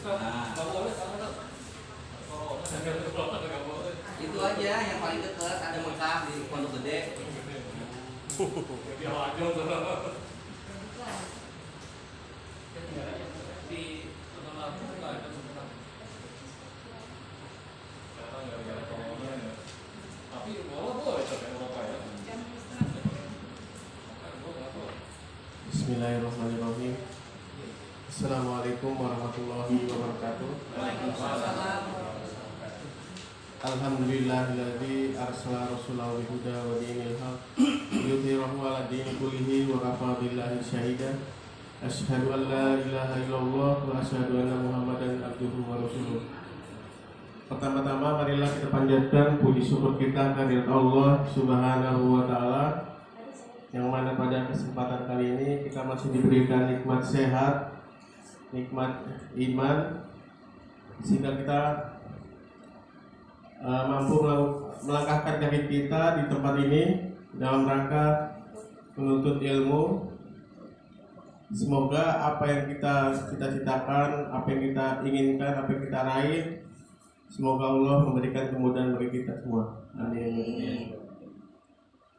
Nah, itu aja yang paling dekat, ada Mekah di Pondok Gede. Bismillahirrahmanirrahim. Assalamualaikum warahmatullahi wabarakatuh. Alhamdulillahilladzi arsala rasulahu bil huda wa dinil haq liyudhhirahu 'ala dini kullihi wa kafa billahi syahida. Asyhadu an la ilaha illallah wa asyhadu anna Muhammadan abduhu wa rasuluh. Pertama-tama marilah kita panjatkan puji syukur kita kehadirat Allah Subhanahu wa taala, yang mana pada kesempatan kali ini kita masih diberikan nikmat sehat, nikmat iman, sehingga kita mampu melangkahkan kaki kita di tempat ini dalam rangka menuntut ilmu. Semoga apa yang kita cita-citakan, apa yang kita inginkan, apa yang kita raih, semoga Allah memberikan kemudahan bagi kita semua. Amin.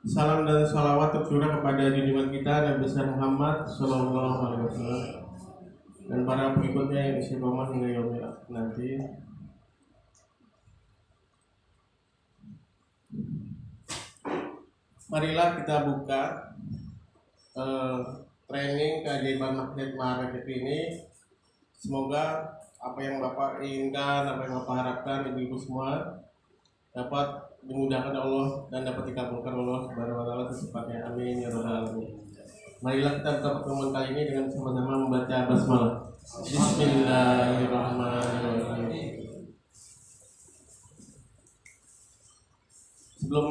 Salam dan salawat tercurah kepada junjungan kita Nabi besar Muhammad Sallallahu Alaihi Wasallam dan para pengikutnya yang istiqomah hingga yaumil akhir nanti. Marilah kita buka training keajaiban magnet Maha ini. Semoga apa yang Bapak inginkan, apa yang Bapak harapkan, ibu-ibu semua dapat dimudahkan Allah dan dapat dikabulkan Allah Subhanahu wa taala secepatnya. Amin ya rabbal alamin. Marilah kita buka pertemuan kali ini dengan sama-sama membaca basmalah. Bismillahirrahmanirrahim. Sebelum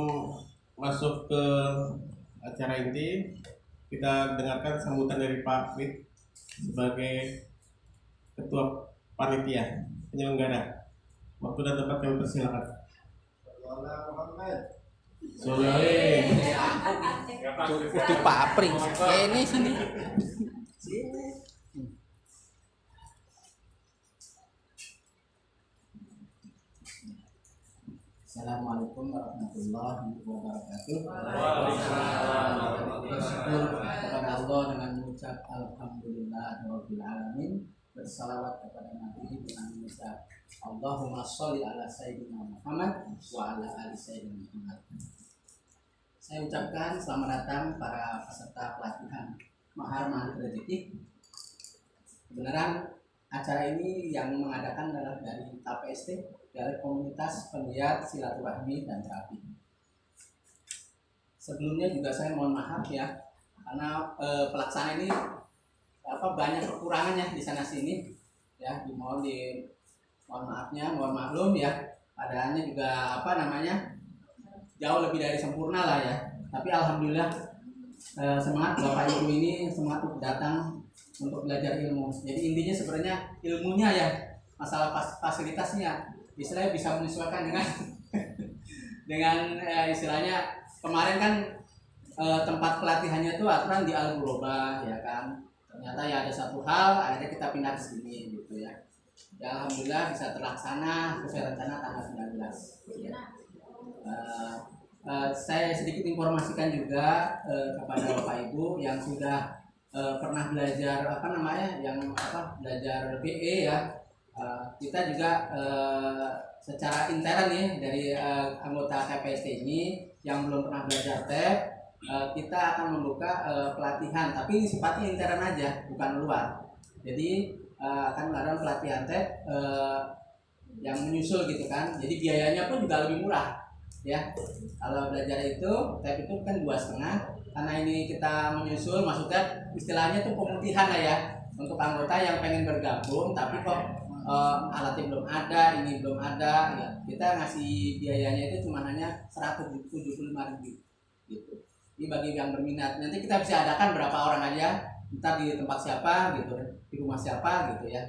masuk ke acara inti, kita dengarkan sambutan dari Pak Fit sebagai Ketua Panitia Penyelenggara. Waktu dan tempat kami persilakan. Itu papring. Ini sini. Assalamualaikum warahmatullahi wabarakatuh. Waalaikumsalam. Kepada Allah dengan mengucap alhamdulillahirabbil alamin, bersalawat kepada Nabi dengan mengucap Allahumma sholli ala sayyidina Muhammad wa ala ali sayyidina Muhammad. Saya ucapkan selamat datang para peserta pelatihan Mahar Mahal Rezeki. Kebenaran acara ini yang mengadakan adalah dari KPST, dari komunitas penggiat silaturahmi dan terapi. Sebelumnya juga saya mohon maaf ya, karena pelaksana ini banyak kekurangannya di sana sini ya, mohon maafnya, mohon maklum ya. Padahalnya juga jauh lebih dari sempurna lah ya. Tapi alhamdulillah semangat Bapak Ibu ini semangat untuk datang untuk belajar ilmu. Jadi intinya sebenarnya ilmunya ya, masalah fasilitasnya istilahnya bisa menyesuaikan dengan istilahnya kemarin kan tempat pelatihannya itu aturan di Al-Ghurabah ya kan. Ternyata ya ada satu hal akhirnya kita pindah ke sini gitu ya. Ya alhamdulillah bisa terlaksana sesuai rencana tanggal 19 ya. Saya sedikit informasikan juga kepada Bapak Ibu yang sudah pernah belajar belajar BE ya. Kita juga secara intern nih dari anggota KPST ini yang belum pernah belajar TEP, kita akan membuka pelatihan, tapi sifatnya intern aja, bukan luar. Jadi akan melakukan pelatihan TEP yang menyusul gitu kan. Jadi biayanya pun juga lebih murah ya. Kalau belajar itu TEP itu kan 2,5, karena ini kita menyusul, maksudnya istilahnya tuh pemutihan lah ya untuk anggota yang pengen bergabung tapi kok alatnya belum ada, ini belum ada ya, kita ngasih biayanya itu cuma hanya 175.000 gitu. Ini bagi yang berminat, nanti kita bisa adakan berapa orang aja, entar di tempat siapa gitu, di rumah siapa gitu ya.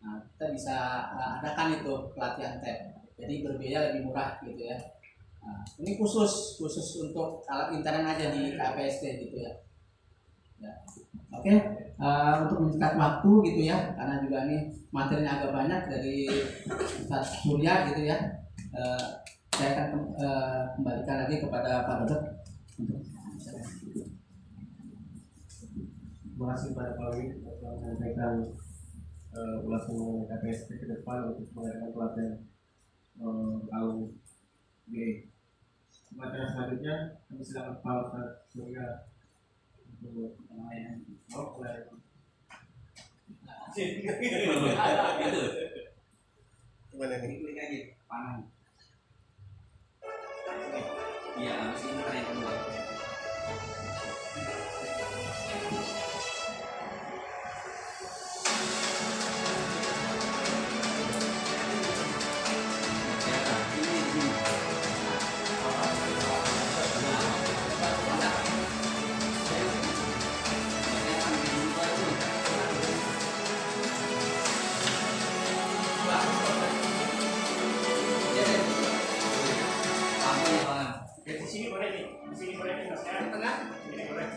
Nah, kita bisa adakan itu pelatihan TEP, jadi berbiaya lebih murah gitu ya. Nah, ini khusus untuk alat intern aja di KPST gitu ya. Ya. Oke, untuk menyingkat waktu gitu ya, karena juga ini materinya agak banyak dari Ustaz Surya gitu ya. Saya akan kembalikan lagi kepada Pak Dodot untuk Terima kasih pada Pak Wid telah menyampaikan ulasan mengenai KPSP ke depan untuk mengadakan pelatihan alumni BE. Materi selanjutnya kami silakan Pak Ustaz Surya untuk pengalaman. Gimana nih? Klik aja panah. Iya, habis ini kan yang kedua. Di sini boleh nih, di sini boleh nih mas ya. tengah. Ini boleh.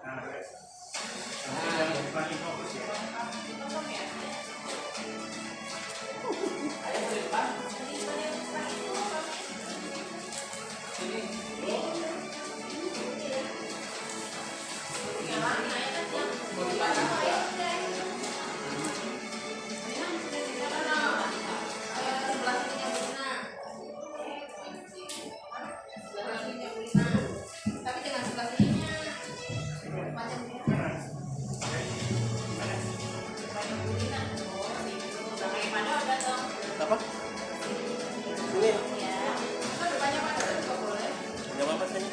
Nah, paling fokus ya. Ayo ke depan. Apa? Ini. Enggak apa-apa sih.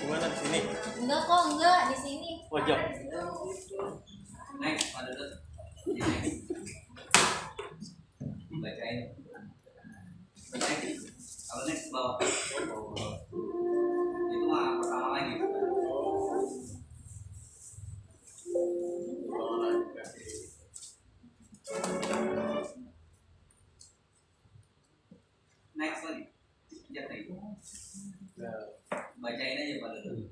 Gimana di sini? Enggak kok, enggak di sini. Pojok. Next, Pak Dodot. Next. Bacain. Bacain. Kalau next bawah. Itu mah pertama lagi. Next lagi. Lihat lagi. Bacain aja Pak Dodot.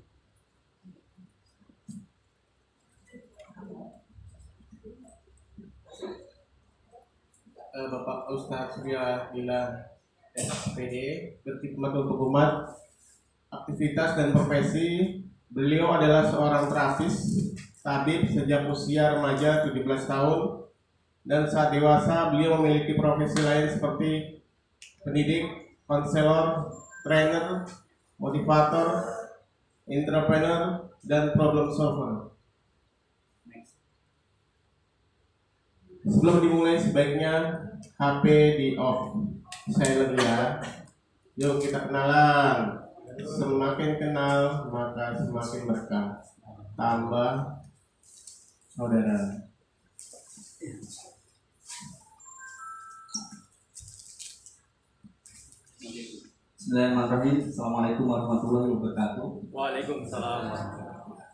Bapak Ustaz Surya bilang SPD berkhidmat untuk umat, aktivitas dan profesi. Beliau adalah seorang terapis, tabib sejak usia remaja 17 tahun, dan saat dewasa beliau memiliki profesi lain seperti pendidik, konselor, trainer, motivator, entrepreneur, dan problem solver. Sebelum dimulai sebaiknya HP di off, silent ya. Yuk kita kenalan. Semakin kenal maka semakin berkah. Tambah saudara. Bismillahirrahmanirrahim. Assalamualaikum warahmatullahi wabarakatuh. Waalaikumsalam.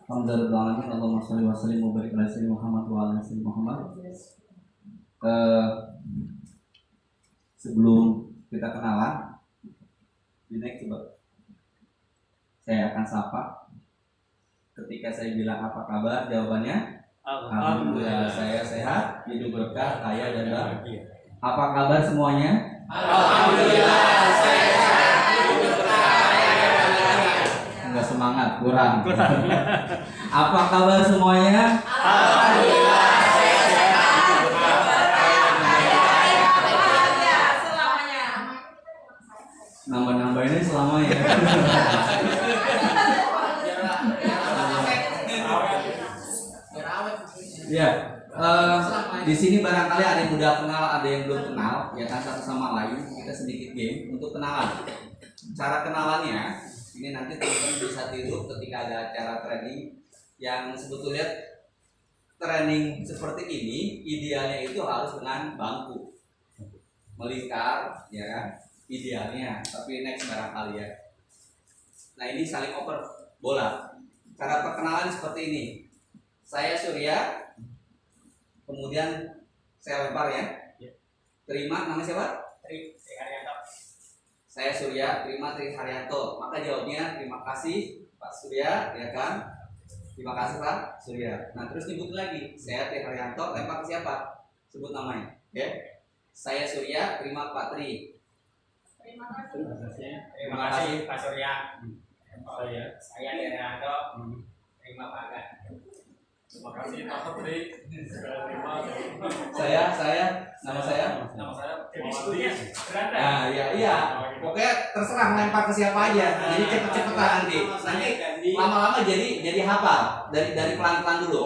Alhamdulillah, Allahumma sholli wa sallim wa barik ala sayyidina Muhammad wa ala sayyidina Muhammad. Sebelum kita kenalan, Dinek coba saya akan sapa. Ketika saya bilang apa kabar, jawabannya alhamdulillah, saya sehat, hidup berkah, kaya dan bahagia. Apa kabar semuanya? Alhamdulillah, saya sehat, hidup berkah, kaya dan bahagia. Enggak semangat, kurang. Apa kabar semuanya? Alhamdulillah, saya sehat, hidup berkah, kaya dan bahagia selamanya. Nambah-nambah ini selama ya. Ya, di sini barangkali ada yang udah kenal, ada yang belum kenal, ya kan satu sama lain. Kita sedikit game untuk kenalan. Cara kenalannya, ini nanti teman-teman bisa tiru ketika ada acara training yang sebetulnya training seperti ini idealnya itu harus dengan bangku melingkar, ya kan? Idealnya, tapi next barangkali ya. Nah ini saling oper bola. Cara perkenalan seperti ini. Saya Surya, kemudian saya lempar ya. Terima, nama siapa? Tri Haryanto. Saya Surya, terima Tri Haryanto. Maka jawabnya terima kasih Pak Surya, ya kan? Terima kasih Pak Surya. Nah terus nyebut lagi, saya Tri Haryanto, lempar ke siapa? Sebut namanya. Oke? Saya Surya, terima Pak Tri. Terima kasih Pak Surya. Saya Tri Haryanto. Terima Pak Aga. Terima kasih Pak Tri. Nama saya. Jadi sebutnya sederhana. Nah, iya. Pokoknya terserah lempar ke siapa aja. Jadi cepet-cepetan nanti. Nanti lama-lama jadi hafal. Dari pelan-pelan dulu.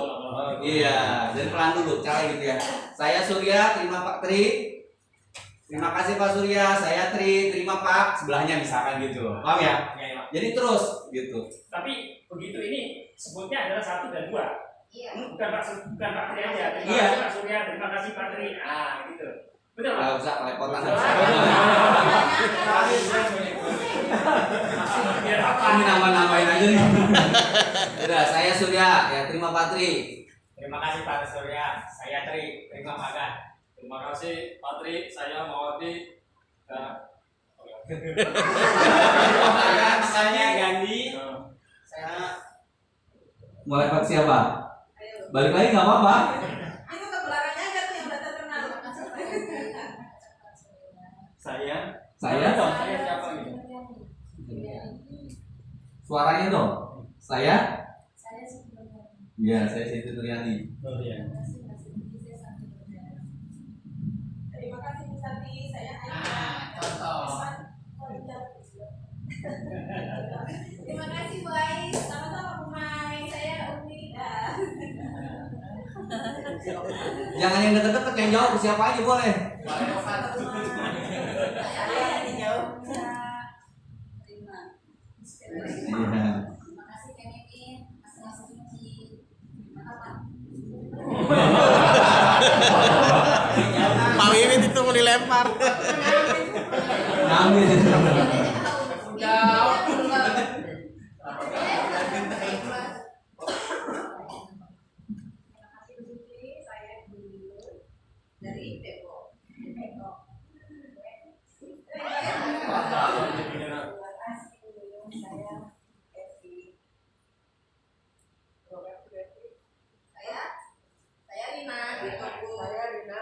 Iya, dari pelan dulu. Cara gitu ya. Saya Surya, terima Pak Tri. Terima kasih Pak Surya. Saya Tri, terima Pak. Sebelahnya misalkan gitu. Paham ya? Ya, ya. Jadi terus gitu. Tapi begitu ini sebutnya adalah 1 dan 2. Iya. Bukan Pak Tri aja. Terima Iya. kasih Pak Surya, terima kasih Pak Tri. Ah, gitu. Betul Pak? Nggak usah kelepotan. Biar apa? Ini nama-namain aja nih. Udah, saya Surya. Ya, terima Pak Tri. Terima kasih Pak Surya. Saya Tri. Terima Pak Aga. Terima kasih Pak Tri. Saya Mawati. Saya Gandhi. Saya Mulai Pak siapa? Balik lagi nggak apa-apa. Itu ke belakangnya aja tuh yang udah terkenal. saya Saya dong. Saya siapa ini? Suaranya dong. Saya? Saya sebenarnya. Iya, saya Siti Turyani. Oh iya. Terima kasih Bu Santi, saya Contoh. Terima kasih Bu Ais, sama-sama Bu Mai, saya Umi. Jangan yang deket-deket, yang jauh siapa aja boleh. Saya yang dijauh. Terima. Iya. Terima kasih Kemimin, masing-masing Cici. Apa? Pak Wiwit itu mau dilempar. Ngambil itu. Dari Depok. Saya Rina.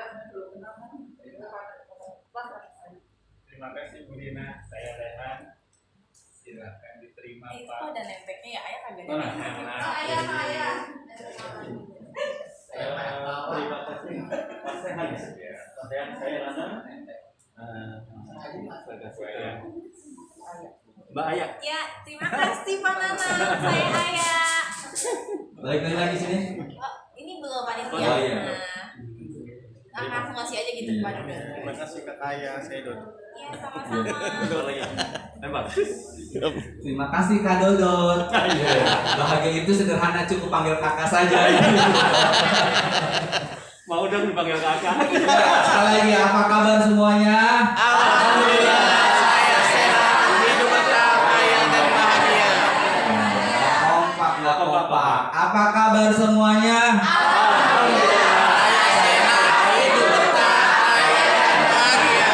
Terima kasih Bu Rina. Saya Rehan. Silakan diterima Itu Pak. ada nempelnya ya, ayah kagak Mana? ada. Mana? Ayah. Terima kasih Pak Sehan. Pak Sehan, saya Rana. Mbak Ayah. Ya, terima kasih Pak Nana. Saya Ayah. Balik lagi sini. Oh, ini belum panitia. Oh, iya. Nah, langsung ngasih aja gitu Iya. kepada udah. Terima kasih Kak Aya, saya Dod. Iya, sama-sama. Lempar. Terima kasih Kak Dodot. Bahagia itu sederhana, cukup panggil kakak saja. Mau dong dipanggil kakak. Sekali lagi, apa kabar semuanya? Alhamdulillah, saya sehat, hidup kaya dan bahagia. Kompak nggak kompak. Apa kabar semuanya? Saya sehat, hidup kaya dan bahagia.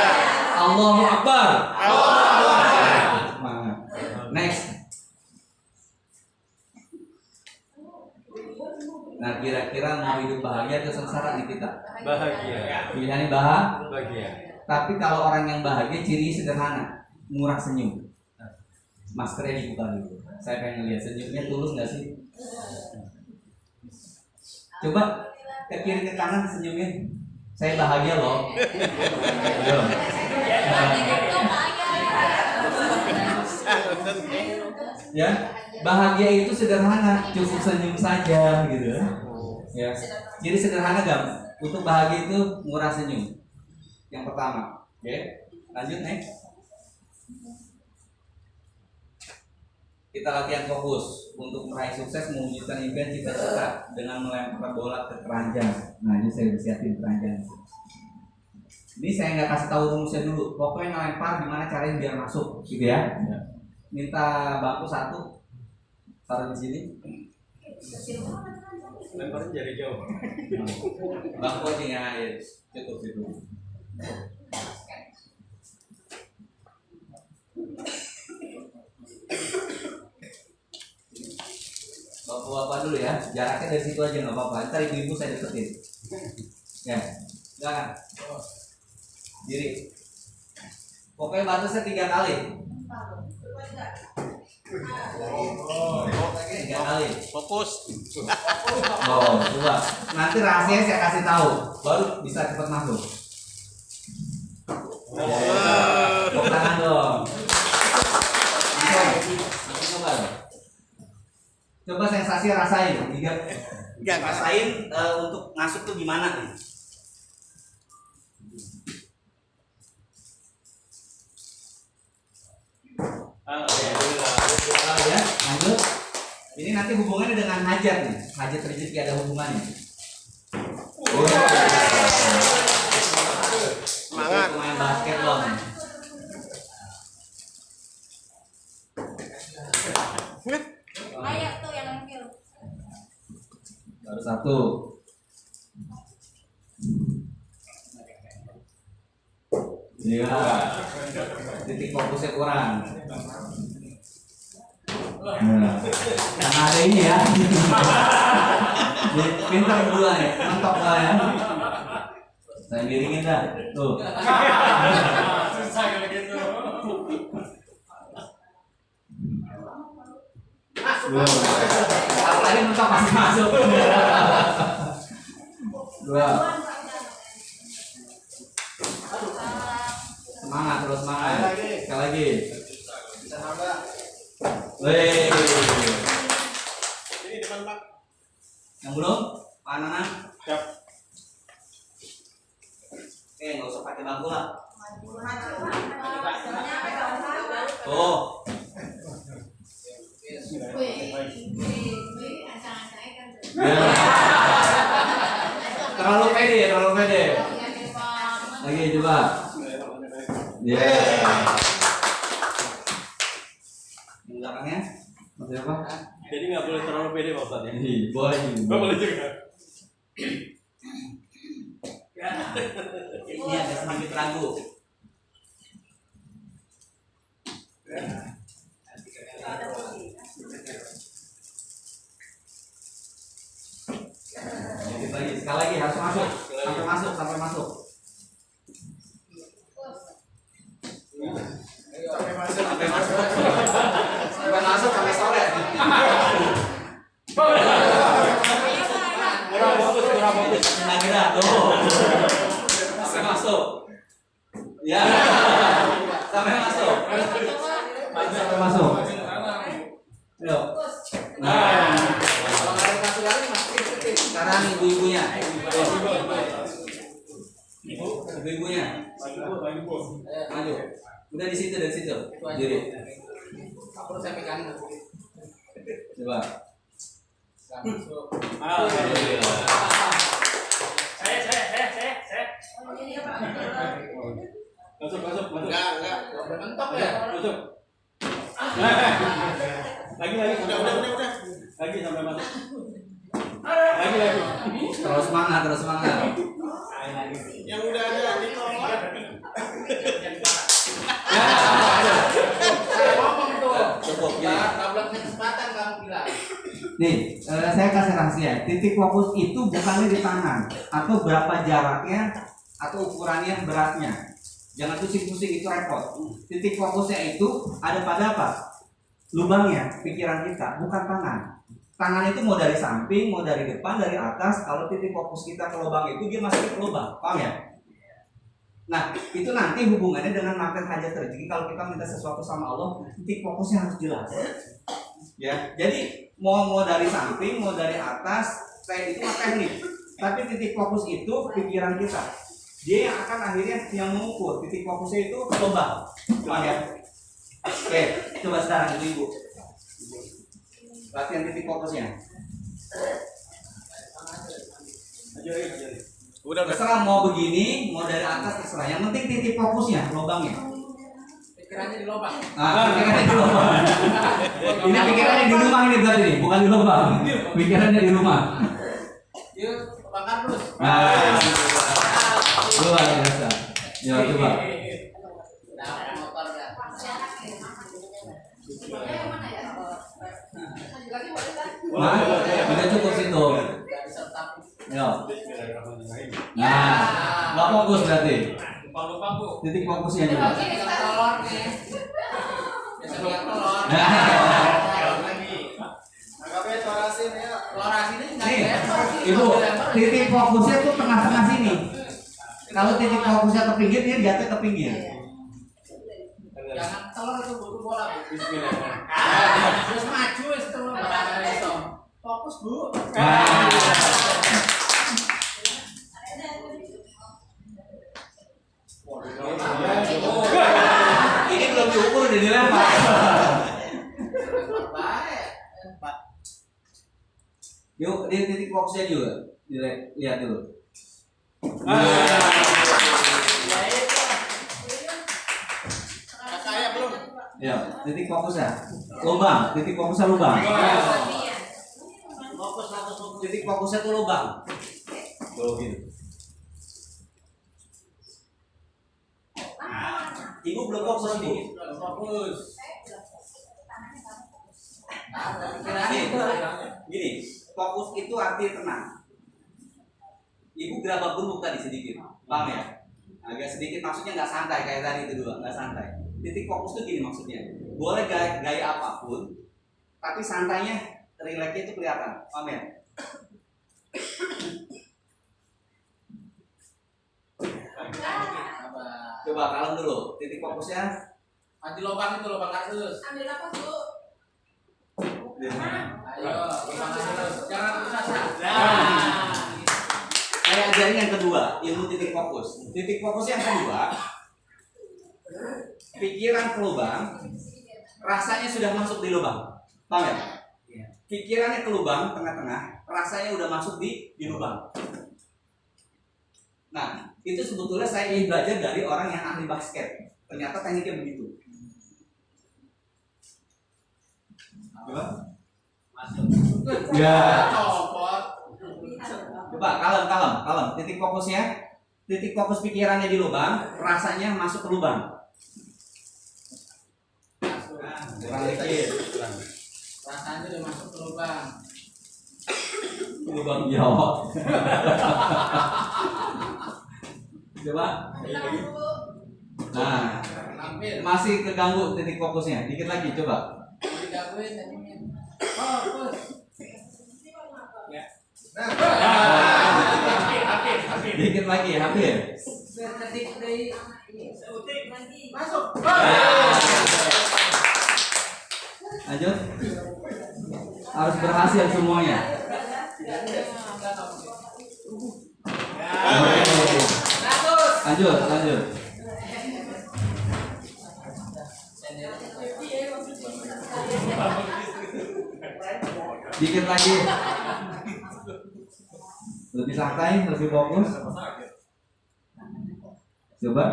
Allahu Akbar. Allahu Akbar. Semangat. Next. Nah, kira-kira mau hidup bahagia atau sengsara nih kita? Bahagia. Pilihannya bahagia. Bahagia. Tapi kalau orang yang bahagia ciri sederhana, murah senyum. Maskernya dibuka dulu. Saya pengen lihat senyumnya tulus nggak sih? Coba ke kiri ke kanan senyumin. Saya bahagia loh. Ayo. Ya, bahagia itu sederhana, cukup senyum saja gitu. Ya, jadi sederhana Untuk bahagia itu murah senyum. Yang pertama. Oke. Lanjut next. Kita latihan fokus untuk meraih sukses mewujudkan impian cita-cita dengan melempar bola ke keranjang. Nah ini saya siapin keranjang. Ini saya nggak kasih tahu rumusnya dulu. Pokoknya ngelempar gimana caranya biar masuk, gitu ya. Minta bangku satu, taruh di sini. Lemparin jari jauh. Bangku aja ya, cukup itu. Bapak-bapak dulu ya, jaraknya dari situ aja nggak apa-apa. Ntar ibu-ibu saya deketin. Ya, silakan. Diri. Pokoknya batasnya 3 kali. 3 kali. Fokus. Oh, coba. Nanti rahasianya saya kasih tahu, baru bisa cepat masuk. Tepuk tangan dong. Coba. Coba sensasi rasain. Rasain untuk masuk tuh gimana nih? Ya, lanjut. Ini nanti hubungannya dengan hajat nih. Hajat rezeki ada hubungannya. Semangat. Main basket dong. Ayo tuh yang ambil. Baru satu. Iya. Titik fokusnya kurang. Nah, karena ada ini ya. Pintar berdua nih, mentok lah ya. Saya miringin dah. Tuh. Susah kalau gitu. Apalagi mentok masih masuk. Dua. Semangat terus semangat. Sekali lagi. Wih. Ini depan Pak. Yang belum? Pak Nana? Siap. Oke, nggak usah pakai bangku lah. Tuh. Ya. Terlalu pede, terlalu pede. Lagi coba. Ya. Yang belakangnya? Masih apa? Jadi nggak boleh terlalu pede Pak Ustadz ya. Boleh. Nggak boleh juga. Ini ada sedikit ragu. Sekali lagi harus masuk. Sampai masuk. Sampai masuk sampai sore. Kurang fokus. Lagi dah tuh. Sampai masuk. Ya. Sampai masuk. Sampai masuk. Yuk. Nah. Sekarang ibu-ibunya. Ibu-ibunya. Maju. Udah di situ dari situ. Diri. Aku saya pegang. Coba. Alhamdulillah. Saya. Masuk. Enggak. Mentok ya. Masuk. Lagi. Udah. Lagi sampai masuk. Lagi. Terus semangat. Yang udah ada di tolak. Saya ngomong tuh. Cukup ya. Enggak boleh kesempatan kamu bilang. Nih, saya kasih rahasia. Titik fokus itu bukannya di tangan atau berapa jaraknya atau ukurannya beratnya. Jangan pusing-pusing, itu repot. Titik fokusnya itu ada pada apa? Lubangnya, pikiran kita, bukan tangan. Tangan itu mau dari samping, mau dari depan, dari atas. Kalau titik fokus kita ke lubang itu, dia masuk ke lubang. Paham ya? Nah, itu nanti hubungannya dengan magnet hajat rezeki. Kalau kita minta sesuatu sama Allah, titik fokusnya harus jelas. Ya, jadi mau dari samping, mau dari atas, itu mah teknik. Tapi titik fokus itu pikiran kita. Dia yang akan akhirnya yang mengukur. Titik fokusnya itu lubang. Paham ya? Oke, coba sekarang ibu. Latihan titik fokusnya. Udah. Terserah mau begini, mau dari atas terserah. Yang penting titik fokusnya, lubangnya. Pikirannya di lubang. Ah, pikirannya di lubang. Ini pikirannya di rumah ini berarti nih, bukan di lubang. Pikirannya di rumah. Yuk, bakar terus. Nah, luar biasa. Ya coba. Nah, motor ya. Nah, udah cukup situ. Gak disertap. Yo. Nah, nggak fokus berarti. Lupa Bu. Titik fokusnya juga. Yang telur nih. Biasanya yang telur. Telur asinnya nggak Nih, dilempar. ibu, titik fokusnya tuh tengah-tengah sini. Kalau titik fokusnya ke pinggir, dia jatuh ke pinggir. Jangan telur itu butuh bola. Terus maju itu fokus Bu. Nah. Ini belum diukur udah dilempar. Yuk, di titik fokusnya juga lihat dulu. Saya belum. Ya, titik fokusnya. Lubang, titik fokusnya lubang. Titik fokusnya tuh lubang. Tuh gitu. Ibu belum fokus ibu. Fokus. Gini, fokus itu artinya tenang. Ibu gerabak gunung tadi sedikit, paham ya? Agak sedikit maksudnya nggak santai kayak tadi itu dua, nggak santai. Titik fokus itu gini maksudnya, boleh gaya apapun, tapi santainya, relaxnya itu kelihatan, paham ya? Coba kalem dulu, titik fokusnya. Maju lubang itu lubang kardus. Ambil apa Bu? Ayo, lubang kardus. Jangan putus asa. Saya ajarin yang kedua, ilmu titik fokus. Titik fokus yang kedua, pikiran ke lubang, rasanya sudah masuk di lubang, paham ya? Pikirannya ke lubang tengah-tengah, rasanya udah masuk di lubang. Nah, itu sebetulnya saya ingin belajar dari orang yang ahli basket. Ternyata tekniknya begitu. Masuk. Ya. Copot. Coba kalem. Titik fokusnya, titik fokus pikirannya di lubang, rasanya masuk ke lubang. Kurang dikit. Rasanya udah masuk ke lubang. Lubang jawab. Coba. Ambil apa Bu? Nah, Hampir. masih keganggu titik fokusnya. Dikit lagi, coba. Mau digangguin nyanyiin. Fokus. Dikit lagi, hampir. Ketik dari Masuk. Lanjut. Harus berhasil semuanya. Lanjut. Dikit lagi. Lebih santai, lebih fokus. Coba.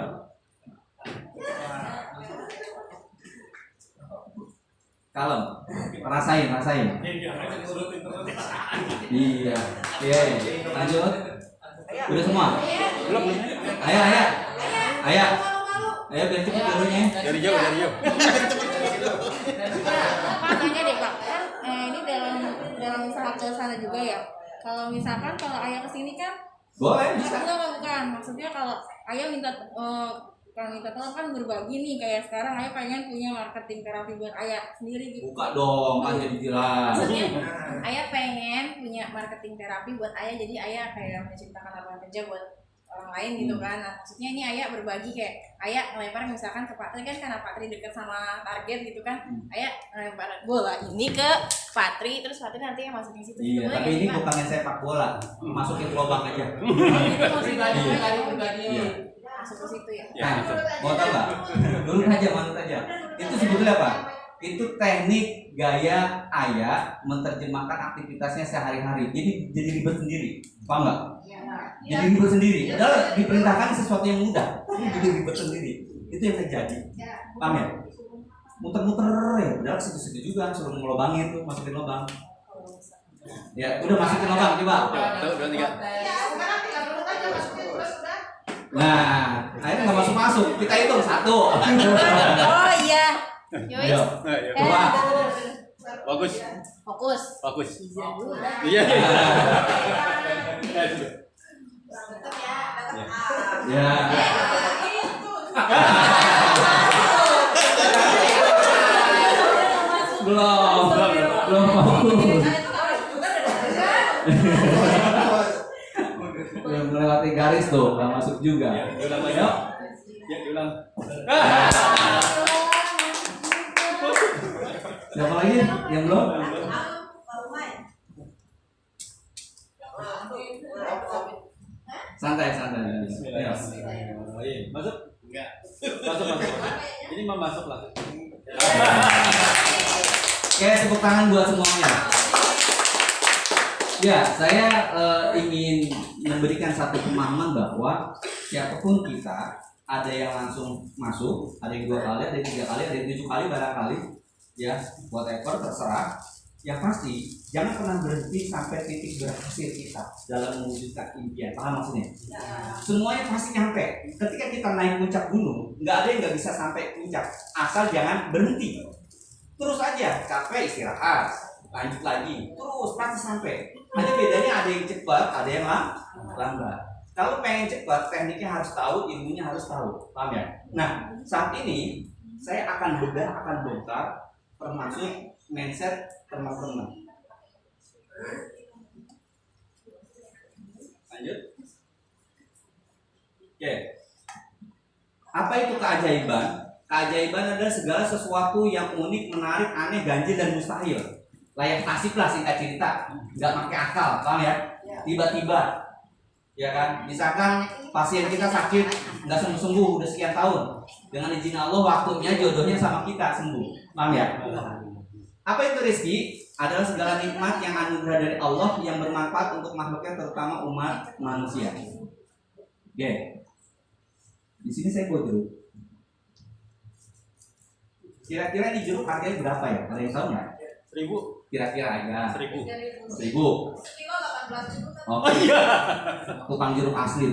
Kalem. Rasain. Iya. Oke. Lanjut. Udah semua? Belum. Ayo. Ayo biar cepet dulunya. Dari jauh. Pak nanya deh Pak, kan ini dalam usaha ke sana juga ya. Kalau misalkan kalau ayah kesini kan, Boleh, bisa. bukan. Maksudnya kalau ayah minta tolong kan berbagi nih, kayak sekarang ayah pengen punya marketing terapi buat ayah sendiri gitu. Buka dong, kan jadi jelas. Maksudnya ayah pengen punya marketing terapi buat ayah, jadi ayah kayak menciptakan lapangan kerja buat orang lain gitu kan. Nah, maksudnya ini ayah berbagi kayak ayah ngelempar misalkan ke Pak Tri kan, karena Pak Tri dekat sama target gitu kan, ayah ngelempar bola ini ke Patri, terus Patri nanti yang masukin situ. Iya, Boleh tapi nggak ini sih, Pak? bukan yang sepak bola, masukin lubang aja. Oh, gitu maksudnya. Pribadi. Iya. Masuk ke situ ya. Nah, mau tahu nggak? Manut aja. Itu sebetulnya apa? Itu teknik gaya ayah menerjemahkan aktivitasnya sehari-hari. Jadi ribet sendiri, paham nggak? Jadi ribet sendiri. Padahal diperintahkan sesuatu yang mudah, tapi jadi ribet sendiri. Itu yang terjadi, paham ya? Muter-muter ya, padahal situ-situ juga suruh ngelobangin tuh, masukin lubang. Ya, udah masukin lubang coba. Tuh, 2, 3. Ya, sekarang 30 aja masukin terus udah. Nah, akhirnya nggak masuk. Kita hitung 1. Oh iya. Yois. Ayo. Coba. Bagus. Fokus. Bagus. Izin dulu. Iya. Tetap ya, tetap A. Ya. Belum fokus. Belum melewati garis tuh, nggak masuk juga. Diulang lagi. Ayo. Ya, diulang. Siapa lagi yang belum? Santai. Ayo. Masuk? Enggak. Masuk. Ini mau masuk langsung. Oke, tepuk tangan buat semuanya. Ya, saya ingin memberikan satu pemahaman bahwa siapapun kita, ada yang langsung masuk, ada yang 2 kali, ada yang 3 kali, ada yang 7 kali barangkali, ya, whatever terserah. Yang pasti jangan pernah berhenti sampai titik berhasil kita dalam mewujudkan impian. Paham maksudnya? Semuanya pasti nyampe. Ketika kita naik puncak gunung, nggak ada yang nggak bisa sampai puncak, asal jangan berhenti. Terus aja, capek istirahat, lanjut lagi, terus pasti sampai. Hanya bedanya ada yang cepat, ada yang lambat. Kalau pengen cepat, tekniknya harus tahu, ilmunya harus tahu, paham ya? Nah, saat ini saya akan bongkar, termasuk mindset teman-teman. Lanjut. Oke. Apa itu keajaiban? Keajaiban adalah segala sesuatu yang unik, menarik, aneh, ganjil, dan mustahil. Layak nasib lah singkat cerita, nggak pakai akal, paham ya? Tiba-tiba, ya kan? Misalkan pasien kita sakit, nggak sembuh-sembuh udah sekian tahun, dengan izin Allah waktunya jodohnya sama kita sembuh, paham ya? Apa itu rezeki? Adalah segala nikmat yang anugerah dari Allah yang bermanfaat untuk makhluknya, terutama umat manusia. Oke. Di sini saya buat jeruk. Kira-kira ini jeruk harganya berapa ya? Ada yang tahu nggak? 1000. Kira-kira aja. 1000. 1000. Kilo 18.000. Oh iya. Tukang jeruk asli.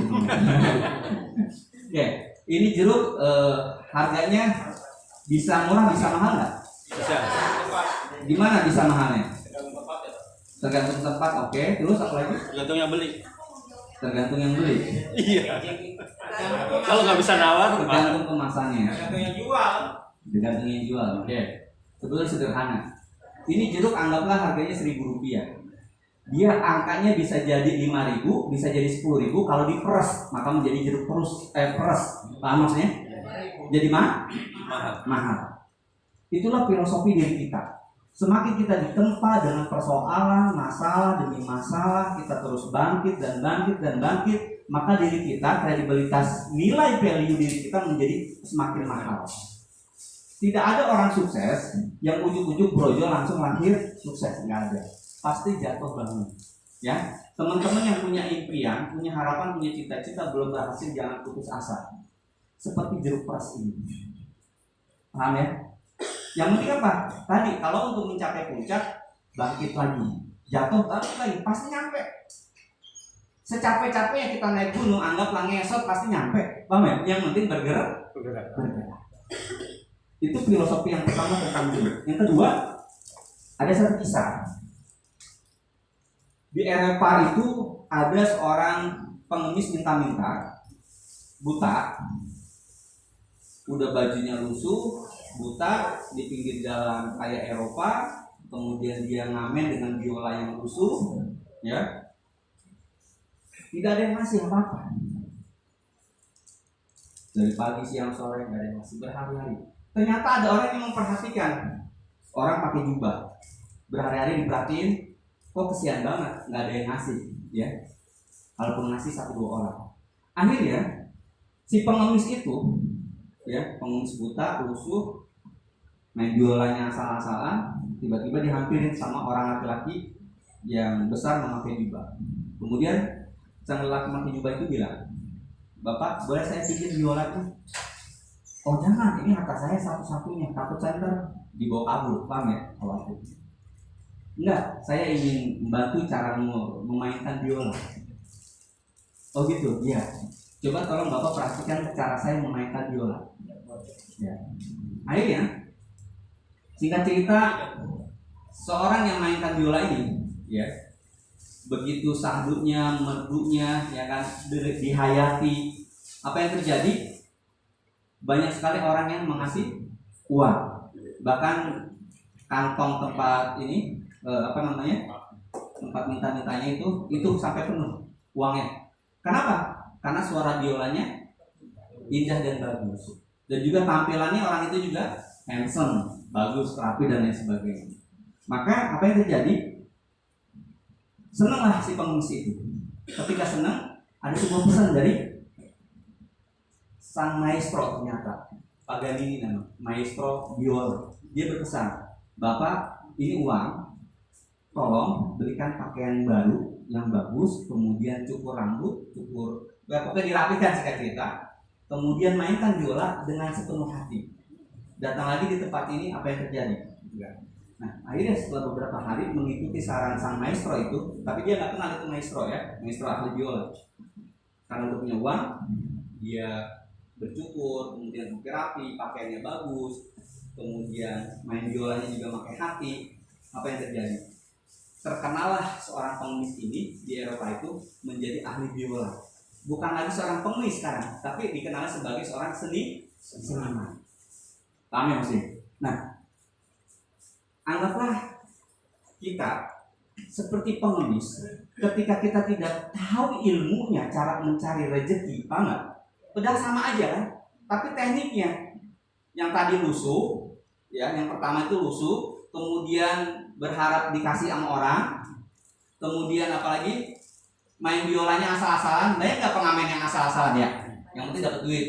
Oke. Ini jeruk harganya bisa murah, bisa mahal nggak? Bisa. Gimana bisa mahalnya? Tergantung tempat, oke. Terus apa lagi? Tergantung yang beli. Tergantung yang beli. Iya. Kalau nggak bisa nawar, Tergantung kemasannya. yang jual. Tergantung yang jual, oke. Sebetulnya sederhana. Ini jeruk anggaplah harganya Rp1.000. Dia angkanya bisa jadi 5.000, bisa jadi 10.000. Kalau diperes, maka menjadi jeruk peres. Paham maksudnya? Jadi mahal. Itulah filosofi diri kita. Semakin kita ditempa dengan persoalan, masalah demi masalah, kita terus bangkit, maka diri kita, kredibilitas, nilai value diri kita menjadi semakin mahal. Tidak ada orang sukses yang ujuk-ujuk brojol langsung lahir sukses, nggak ada. Pasti jatuh bangun. Ya, teman-teman yang punya impian, punya harapan, punya cita-cita belum berhasil, jangan putus asa. Seperti jeruk peres ini. Paham ya? Yang penting apa? Tadi kalau untuk mencapai puncak, bangkit lagi, jatuh lagi, pasti nyampe. Secapek-capeknya kita naik gunung, anggaplah ngesot, pasti nyampe. Paham ya? Yang penting bergerak. Itu filosofi yang pertama tentang gunung. Yang kedua, ada satu kisah. Di Eropa itu ada seorang pengemis minta-minta, buta, udah bajunya lusuh, buta, di pinggir jalan kayak Eropa, kemudian dia ngamen dengan biola yang lusuh, ya, tidak ada yang ngasih apa-apa. Dari pagi, siang, sore nggak ada yang ngasih, berhari-hari. Ternyata ada orang yang memperhatikan, orang pakai jubah, berhari-hari diperhatiin, kok kesian banget, nggak ada yang ngasih, ya. Kalaupun ngasih 1-2 orang, akhirnya si pengemis itu, ya, pengemis buta, lusuh, main biolanya asal-asalan, tiba-tiba dihampirin sama orang laki-laki yang besar memakai jubah. Kemudian sang lelaki memakai jubah itu bilang, "Bapak, boleh saya pinjam biola tuh?" "Oh jangan, ini harta saya satu-satunya, takut saya ntar dibawa kabur." Paham ya? Khawatir. "Enggak, saya ingin membantu cara memainkan biola." "Oh gitu, iya. Coba tolong Bapak perhatikan cara saya memainkan biola." Ya. Akhirnya, singkat cerita, seorang yang mainkan biola ini, ya, begitu sahdunya, merdunya, ya kan, dihayati, apa yang terjadi? Banyak sekali orang yang mengasih uang, bahkan kantong tempat ini, tempat minta-mintanya itu sampai penuh uangnya. Kenapa? Karena suara biolanya indah dan bagus, dan juga tampilannya orang itu juga handsome, bagus, rapi dan lain sebagainya. Maka apa yang terjadi? Senanglah si pengemis itu. Ketika senang, ada sebuah pesan dari sang maestro, ternyata Paganini nama, maestro biola. Dia berpesan, "Bapak, ini uang, tolong belikan pakaian baru yang bagus, kemudian cukur rambut, pokoknya dirapikan singkat cerita, kemudian mainkan biola dengan sepenuh hati. Datang lagi di tempat ini, apa yang terjadi?" Nah, akhirnya setelah beberapa hari mengikuti saran sang maestro itu, tapi dia nggak kenal itu maestro, ya, maestro ahli biola. Karena udah punya uang, dia bercukur, kemudian rapi, pakaiannya bagus, kemudian main biolanya juga pakai hati. Apa yang terjadi? Terkenallah seorang pengemis ini di Eropa itu menjadi ahli biola. Bukan lagi seorang pengemis sekarang, tapi dikenal sebagai seorang seniman. Paham ya Mas? Nah, anggaplah kita seperti pengemis ketika kita tidak tahu ilmunya cara mencari rezeki, paham nggak? Padahal sama aja kan, tapi tekniknya yang tadi lusuh, ya, yang pertama itu lusuh, kemudian berharap dikasih sama orang, kemudian apalagi main biolanya asal-asalan. Banyak nggak pengamen yang asal-asalan, ya? Yang penting dapat duit,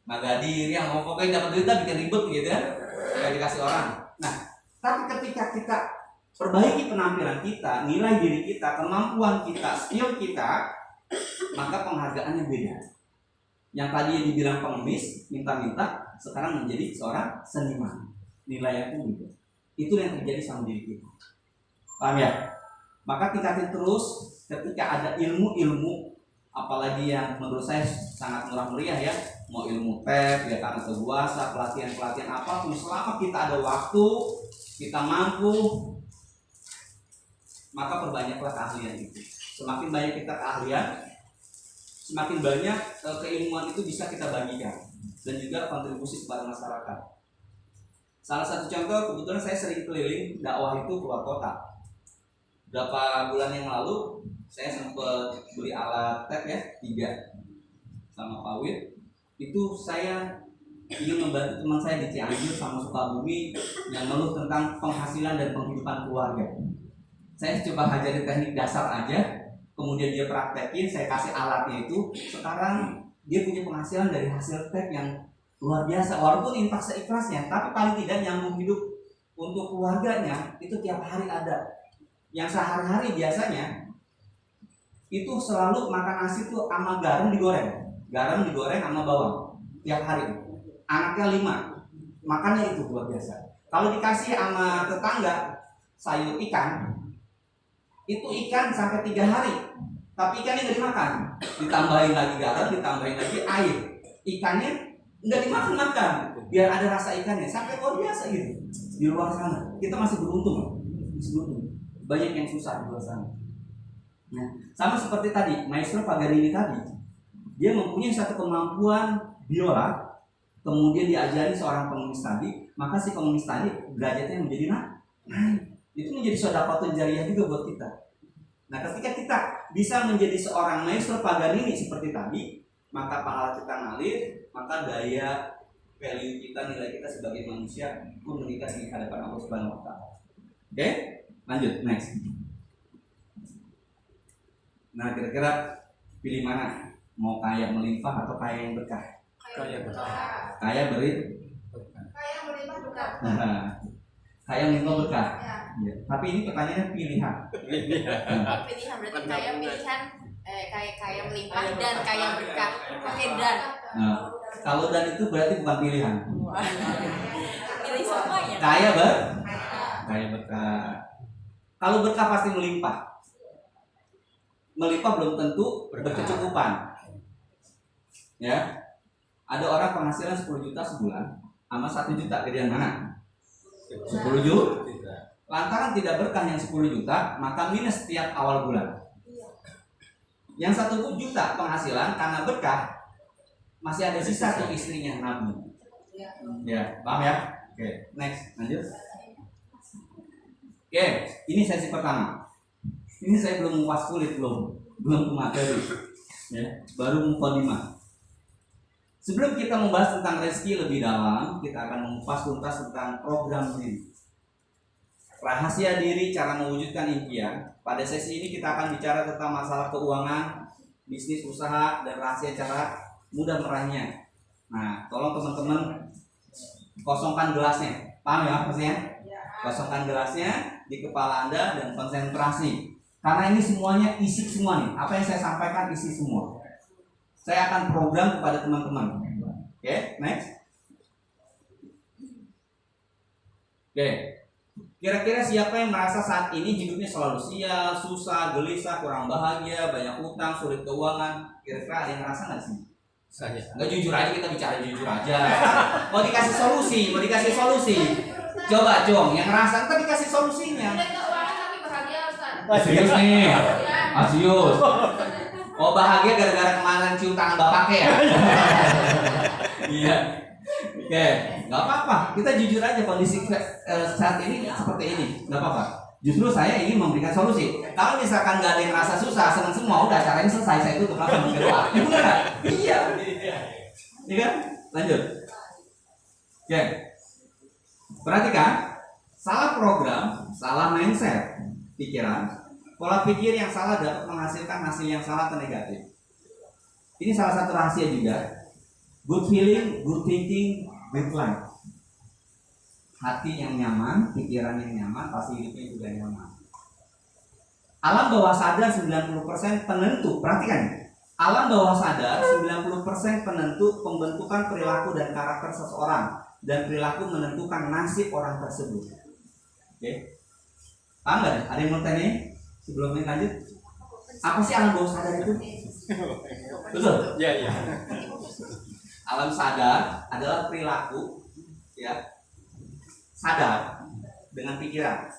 magadir, yang mau pokoknya dapat duit lah, bikin ribet gitu kan, kayak dikasih orang. Nah, tapi ketika kita perbaiki penampilan kita, nilai diri kita, kemampuan kita, skill kita, maka penghargaannya beda. Yang tadi yang dibilang pengemis, minta-minta, sekarang menjadi seorang seniman. Nilainya pun gitu. Itu yang terjadi sama diri kita. Paham ya? Maka tingkatin terus ketika ada ilmu-ilmu, apalagi yang menurut saya sangat murah meriah, ya, mau ilmu TEP, ya, karena keguasa, pelatihan-pelatihan apapun, selama kita ada waktu, kita mampu, maka perbanyaklah keahlian itu. Semakin banyak kita keahlian, semakin banyak keilmuan itu bisa kita bagikan dan juga kontribusi kepada masyarakat. Salah satu contoh, kebetulan saya sering keliling dakwah itu keluar kota. Berapa bulan yang lalu saya sempat beli alat tab, ya, 3 sama Pak Wid. Itu saya ingin membantu teman saya di Cianjur sama Sukabumi yang mengeluh tentang penghasilan dan penghidupan keluarga. Saya coba ajarin teknik dasar aja, kemudian dia praktekin, saya kasih alatnya itu. Sekarang dia punya penghasilan dari hasil tab yang luar biasa, walaupun infak seikhlasnya, tapi paling tidak nyambung hidup untuk keluarganya itu tiap hari ada. Yang sehari-hari biasanya itu selalu makan nasi tuh sama garam digoreng sama bawang tiap hari. Anaknya 5, makannya itu luar biasa. Kalau dikasih sama tetangga sayur ikan, itu ikan sampai 3 hari, tapi ikannya nggak dimakan. Ditambahin lagi garam, ditambahin lagi air, ikannya nggak dimakan, biar ada rasa ikannya. Sampai luar biasa gitu. Di luar sana kita masih beruntung. Banyak yang susah di luar sana. Nah, sama seperti tadi maestro Paganini tadi, dia mempunyai satu kemampuan biola, kemudian diajari seorang pengemis tadi, maka si pengemis tadi derajatnya menjadi naik. Itu menjadi sedekah jariah juga buat kita. Nah, ketika kita bisa menjadi seorang maestro Paganini seperti tadi, maka pahala kita ngalir, maka daya value kita, nilai kita sebagai manusia pun meningkat di hadapan Allah Subhanahu wa taala. Oke? Lanjut, next. Nah, kira-kira pilih mana? Mau kaya melimpah atau kaya yang berkah? Kaya berkah. Kaya beri, Kayak melimpah berkah. kaya melimpah berkah. Ya. Ya. Tapi ini pertanyaannya pilihan. Pilihan berarti kaya pilihan kaya melimpah dan kaya berkah. Pakai dan. Nah, kalau dan itu berarti bukan pilihan. Pilih semuanya. Kaya berkah. Kalau berkah pasti melimpah. Melimpah belum tentu berkecukupan. Ya. Ada orang penghasilan 10 juta sebulan sama 1 juta, gedean mana? 10 juta. Lantaran tidak berkah yang 10 juta, maka minus setiap awal bulan. Yang 1 juta penghasilan karena berkah masih ada sisa tuh istrinya nabung. Ya, paham ya? Oke, next, lanjut. Oke, ini sesi pertama. Ini saya belum mengupas kulit, belum ke materi. Ya, baru mukadimah. Sebelum kita membahas tentang rezeki lebih dalam, kita akan mengupas tuntas tentang program diri. Rahasia diri, cara mewujudkan impian. Pada sesi ini kita akan bicara tentang masalah keuangan, bisnis, usaha, dan rahasia cara mudah meraihnya. Nah, tolong teman-teman kosongkan gelasnya. Paham ya maksudnya? Kosongkan gelasnya di kepala Anda dan konsentrasi. Karena ini semuanya isi semua nih. Apa yang saya sampaikan isi semua. Saya akan program kepada teman-teman. Oke, next. Oke. Kira-kira siapa yang merasa saat ini hidupnya selalu sial, susah, gelisah, kurang bahagia, banyak hutang, sulit keuangan? Kira-kira ada yang ngerasa nggak sih? Saya. Nggak jujur aja, kita bicara jujur aja. Mau dikasih solusi. Coba Jong, yang ngerasa kita dikasih solusinya. Sulit keuangan tapi bahagia Ustaz. Serius nih, serius. Oh bahagia gara-gara kemarin cium tangan bapaknya ya? Iya. Oke, nggak apa-apa. Kita jujur aja kondisi saat ini seperti ini, nggak apa-apa. Justru saya ingin memberikan solusi. Kalau misalkan nggak ada yang rasa susah, senang semua, udah acaranya selesai, saya tutup langsung berdoa. Itu benar? Iya. Iya kan? Lanjut. Oke. Perhatikan, salah program, salah mindset, pikiran, pola pikir yang salah dapat menghasilkan hasil yang salah atau negatif. Ini salah satu rahasia juga. Good feeling, good thinking, good life. Hati yang nyaman, pikiran yang nyaman, pasti hidupnya juga nyaman. Alam bawah sadar 90% penentu. Perhatikan. Alam bawah sadar 90% penentu pembentukan perilaku dan karakter seseorang, dan perilaku menentukan nasib orang tersebut. Oke. Paham nggak? Ada yang mau tanya sebelum ini lanjut? Apa sih alam bawah sadar itu? Betul? Iya. Alam sadar adalah perilaku, ya, sadar dengan pikiran.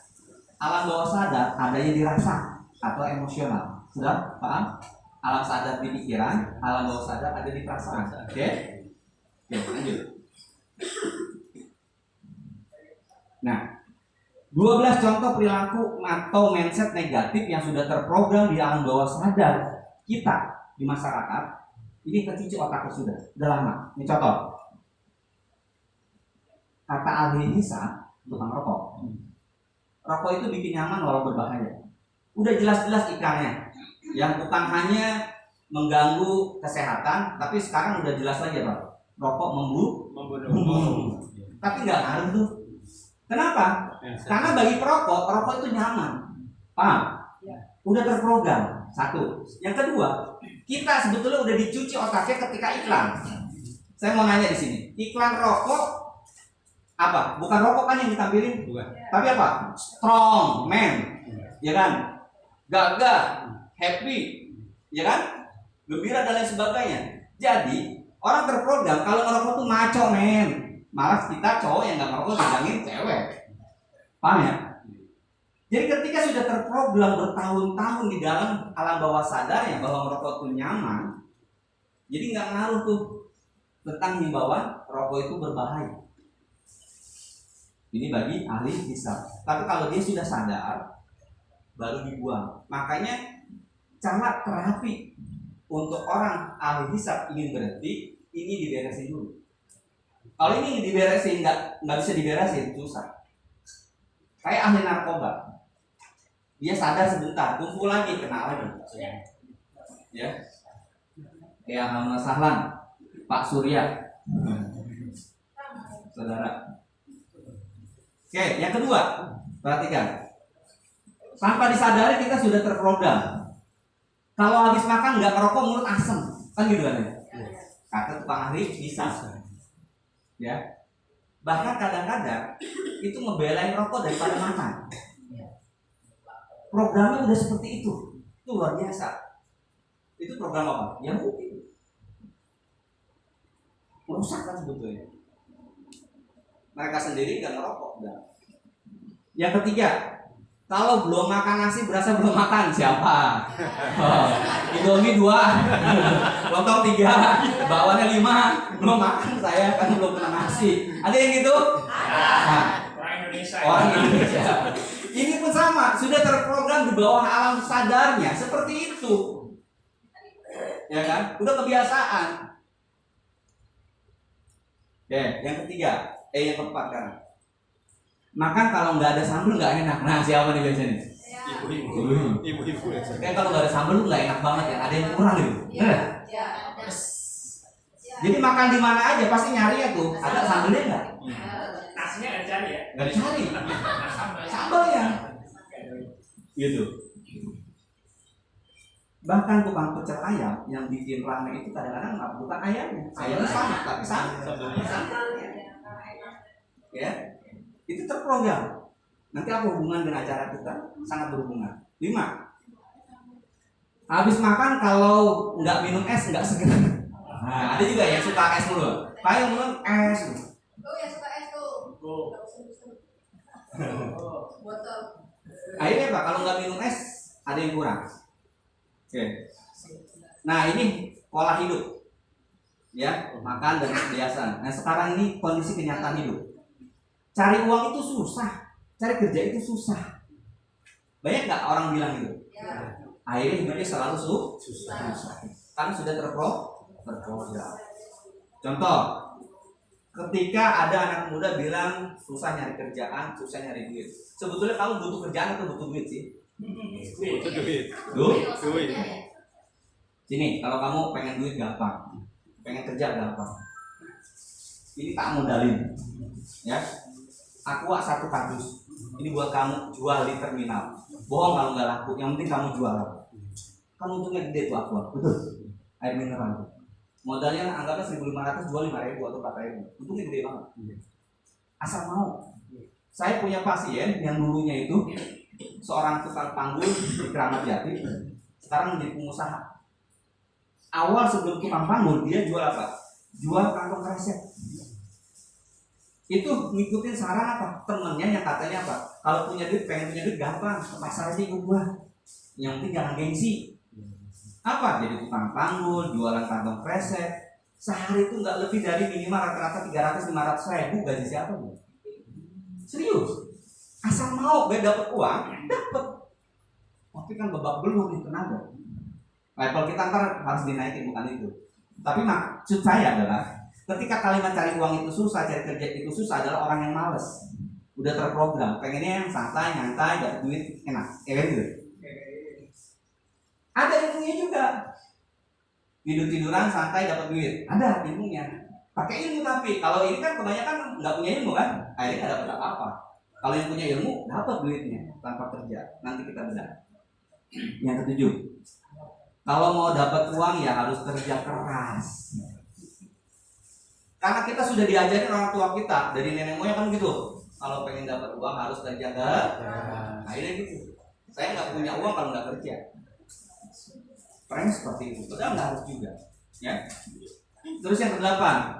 Alam bawah sadar adanya dirasa atau emosional. Sudah paham? Alam sadar di pikiran, alam bawah sadar ada di perasaan. Oke? Oke, lanjut. Nah, 12 contoh perilaku atau mindset negatif yang sudah terprogram di alam bawah sadar kita di masyarakat. Ini kecicil otaknya sudah lama. Ini contoh. Kata ahli hisab, tukang rokok. Rokok itu bikin nyaman walau berbahaya. Udah jelas-jelas iklannya. Yang bukan hanya mengganggu kesehatan, tapi sekarang udah jelas lagi Pak. Rokok membunuh. Tapi nggak ngaruh tuh. Kenapa? Karena bagi perokok, rokok itu nyaman. Paham? Udah terprogram. Satu. Yang kedua, kita sebetulnya udah dicuci otaknya ketika iklan. Saya mau nanya di sini, iklan rokok apa? Bukan rokok kan yang ditampilin? Bukan. Tapi apa? Strong man, ya kan? Gagah, happy, ya kan? Gembira dan lain sebagainya. Jadi orang terprogram kalau ngerokok tuh maco men. Malah kita cowok yang nggak ngerokok bilangin cewek. Paham ya? Jadi ketika sudah terprogram bertahun-tahun di dalam alam bawah sadar ya bahwa merokok itu nyaman, jadi nggak ngaruh tuh tentang himbauan rokok itu berbahaya. Ini bagi ahli hisab. Tapi kalau dia sudah sadar, baru dibuang. Makanya cara terapi untuk orang ahli hisab ingin berhenti, ini diberesin dulu. Kalau ini diberesin nggak bisa diberesin, susah. Kayak ahli narkoba. dia sadar sebentar, kumpul lagi, kena lagi. Ya. Kayak Ahmad Sahlan, Pak Surya. Saudara. Oke, yang kedua, perhatikan. Tanpa disadari kita sudah terprogram. Kalau habis makan nggak ngerokok mulut asem, kan gitu kan ya? Kata tukang ahli bisa. Ya. Bahkan kadang-kadang itu ngebelain rokok daripada makan. Programnya udah seperti itu luar biasa. Itu program apa? Ya mungkin merusak kan sebetulnya. Mereka sendiri nggak ngerokok. Yang ketiga, kalau belum makan nasi berasa belum makan siapa? Indomie 2, lontong 3, bakwannya 5, belum makan saya kan belum kena nasi. Ada yang gitu? Nah, orang Indonesia. Ini pun sama, sudah terprogram di bawah alam sadarnya seperti itu. Ya kan? Udah kebiasaan. Oke, yang ketiga, yang keempat kan. Makan kalau nggak ada sambal nggak enak. Nah, siapa nih biasanya? Ibu-ibu. Kayak kalau nggak ada sambal lu nggak enak banget ya. Ada yang kurang gitu. Jadi makan di mana aja pasti nyari ya tuh. Ada sambalnya nggak? Nasinya nggak dicari ya? Nggak dicari. Sambalnya. Gitu. Bahkan tukang pecel ayam yang bikin rame itu kadang-kadang bukan ayamnya. Ayamnya sama, tapi sambalnya. Ya. Itu terprogram. Nanti apa hubungan dengan acara kita? Sangat berhubungan. 5. Habis makan kalau nggak minum es nggak seger. Nah, ada juga yang suka es dulu. Kayak minum es. Oh ya suka es tuh. Botol. Akhirnya Pak, kalau nggak minum es ada yang kurang. Oke. Nah ini pola hidup. Ya, makan dan kebiasaan. Nah sekarang ini kondisi kenyataan hidup. Cari uang itu susah, cari kerja itu susah. Banyak nggak orang bilang gitu? Ya. Akhirnya hidupnya selalu susah. Karena sudah terprogram. Contoh, ketika ada anak muda bilang susah nyari kerjaan, susah nyari duit. Sebetulnya kamu butuh kerjaan atau butuh duit sih? Butuh duit. Duit. Sini, kalau kamu pengen duit gampang, pengen kerja gampang. Ini tak modalin, ya. Aqua 1 kardus. Ini buat kamu jual di terminal. Bohong kalau nggak laku, yang penting kamu jual. Kamu untungnya gede tuh Aqua, betul? Air mineral. Modalnya anggapnya 1.500, jual 5.000 atau 4.000. Untungnya gede banget. Asal mau. Saya punya pasien yang dulunya itu seorang tukang panggul di Keramat Jati, sekarang menjadi pengusaha. Awal sebelum tukang panggul dia jual apa? Jual kantong kresek. Itu ngikutin saran apa? Temennya yang katanya apa? Kalau punya duit, pengen punya duit gampang, ke pasar aja ikut gua. Yang penting jangan gengsi. Apa? Jadi tukang panggul, jualan kantong kresek. Sehari itu nggak lebih dari minimal rata-rata 300-500 ribu gaji siapa bu? Serius? Asal mau biar dapat uang, dapat. Tapi kan babak belur nih tenaga. Level kita ntar harus dinaikin, bukan itu. Tapi maksud saya adalah ketika kalimat cari uang itu susah, cari kerja itu susah adalah orang yang malas. Udah terprogram, pengennya yang santai, nyantai, dapat duit, enak. Kayak gitu. Ada ilmunya juga. Tidur-tiduran, santai, dapat duit. Ada ilmunya. Pakai ilmu tapi kalau ini kan kebanyakan nggak punya ilmu kan, akhirnya nggak dapat apa-apa. Kalau yang punya ilmu dapat duitnya tanpa kerja. Nanti kita bedah. Yang ketujuh, kalau mau dapat uang ya harus kerja keras. Karena kita sudah diajarin orang tua kita dari nenek moyang kan gitu. Kalau pengen dapat uang harus kerja keras. Akhirnya gitu. Saya nggak punya uang kalau nggak kerja. Prank seperti itu. Padahal nggak harus juga. Ya. Terus yang kedelapan,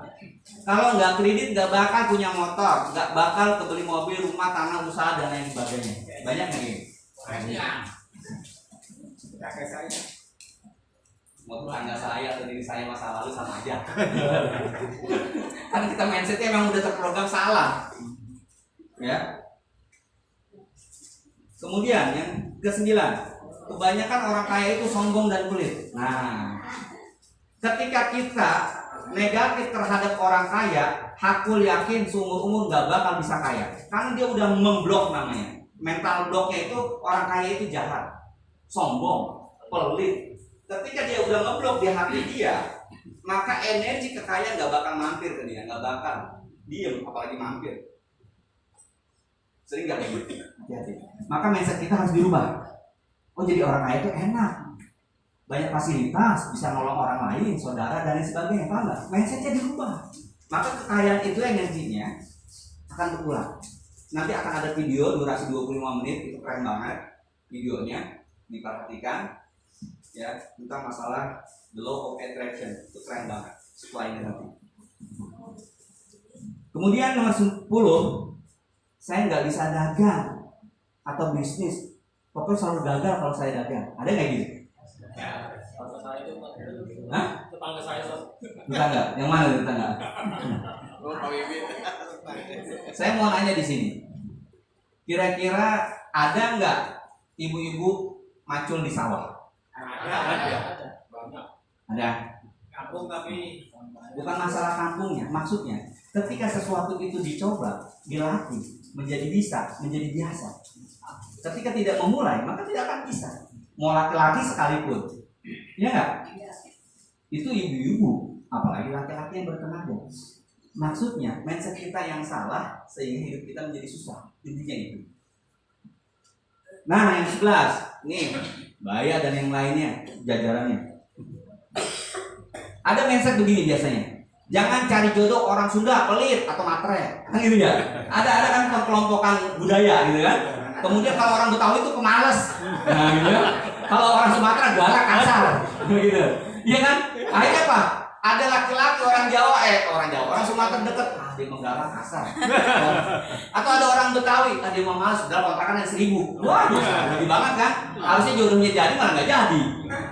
kalau nggak kredit nggak bakal punya motor, nggak bakal kebeli mobil, rumah, tanah, usaha dan lain sebagainya. Banyak nggak ini? Kakek saya. Mau tetangga saya atau diri saya masa lalu sama aja. Karena kita mindsetnya memang udah terprogram salah. Ya. Kemudian yang ke-9, kebanyakan orang kaya itu sombong dan pelit. Nah, ketika kita negatif terhadap orang kaya, hakul yakin seumur umur nggak bakal bisa kaya, karena dia udah memblok namanya. mental blocknya itu orang kaya itu jahat, sombong, pelit. Ketika dia udah ngeblok di hati dia, maka energi kekayaan nggak bakal mampir ke dia, nggak bakal diem, apalagi mampir. Sering nggak kayak gitu? Hati-hati. Maka mindset kita harus dirubah. Oh, jadi orang kaya itu enak, banyak fasilitas, bisa nolong orang lain, saudara dan lain sebagainya. Paham nggak? Mindsetnya dirubah. Maka kekayaan itu energinya akan berulang. Nanti akan ada video durasi 25 menit, itu keren banget videonya, diperhatikan ya, tentang masalah the law of attraction. Itu keren banget setelah ini nanti. Kemudian nomor 10, saya nggak bisa dagang atau bisnis, pokoknya selalu gagal kalau saya dagang. Ada nggak gitu? Hah? Tetangga saya. Tetangga? Yang mana tetangga? Saya mau nanya di sini. Kira-kira ada nggak ibu-ibu macul di sawah? Ada. Kampung tapi Bukan masalah kampungnya, maksudnya ketika sesuatu itu dicoba, dilatih, menjadi bisa, menjadi biasa. Ketika tidak memulai, maka tidak akan bisa. Mau laki-laki sekalipun, ya nggak? Itu ibu-ibu, apalagi laki-laki yang bertenaga. Maksudnya mindset kita yang salah sehingga hidup kita menjadi susah. Intinya itu. Nah, yang 11 nih, Bahaya dan yang lainnya jajarannya. Ada mindset begini biasanya. Jangan cari jodoh orang Sunda, pelit atau matre. Kan gitu ya. Ada kan kelompokan budaya gitu kan. Kemudian kalau orang Betawi itu pemalas. Nah, gitu ya. Kalau orang Sumatera galak kasar. Gitu. Iya kan? Akhirnya apa? Ada laki-laki orang Sumatera deket, dia menggalak kasar. Atau ada orang Betawi, dia mau malas, udah kontrakan yang 1000. Wah, jadi banget kan? Harusnya jodohnya jadi malah nggak jadi,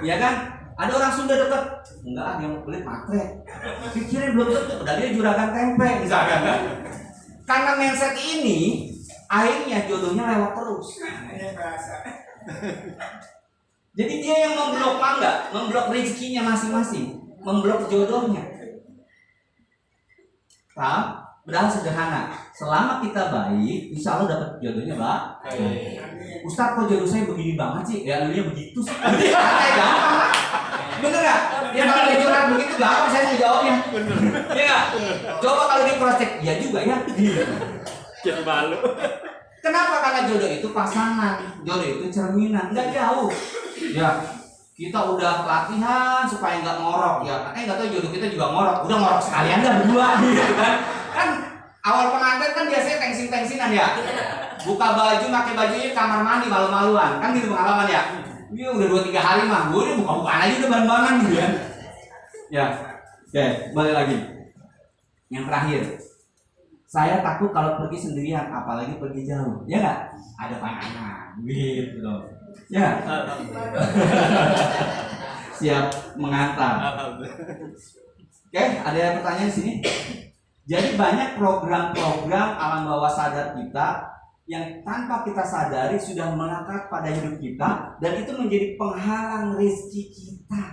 ya kan? Ada orang Sunda deket, enggak, dia mau pelit matre. Pikirin belum tentu, udah dia juragan tempe, misalkan kan? Karena mindset ini, akhirnya jodohnya lewat terus. Jadi dia yang memblok mangga, memblok rezekinya masing-masing, memblok jodohnya. Paham? Padahal sederhana. Selama kita baik, insya Allah dapat jodohnya, Mbak. Ustaz, kok jodoh saya begini banget sih? Ya dulunya begitu sih. Gampang. Bener nggak? Ya kalau dia curhat begitu gampang saya mau jawabnya. Iya nggak? Coba kalau di cross check, ya juga ya. Jadi malu. Kenapa? Karena jodoh itu pasangan, jodoh itu cerminan, nggak jauh. Ya, kita udah latihan supaya nggak ngorok ya. Nggak tahu jodoh kita juga ngorok, udah ngorok sekalian dah berdua, gitu kan? Kan awal pengantin kan biasanya tengsin-tengsinan ya. Buka baju, pakai bajunya kamar mandi malu-maluan, kan gitu pengalaman ya. Dia udah 2-3 hari mah, gue udah buka-bukaan aja udah bahan-bahan gitu ya. Ya, oke, balik lagi. Yang terakhir. Saya takut kalau pergi sendirian, apalagi pergi jauh. Ya nggak? Ada pandangan, gitu loh. Ya. Siap mengantar. Oke, ada pertanyaan di sini. Jadi banyak program-program alam bawah sadar kita yang tanpa kita sadari sudah melekat pada hidup kita dan itu menjadi penghalang rezeki kita.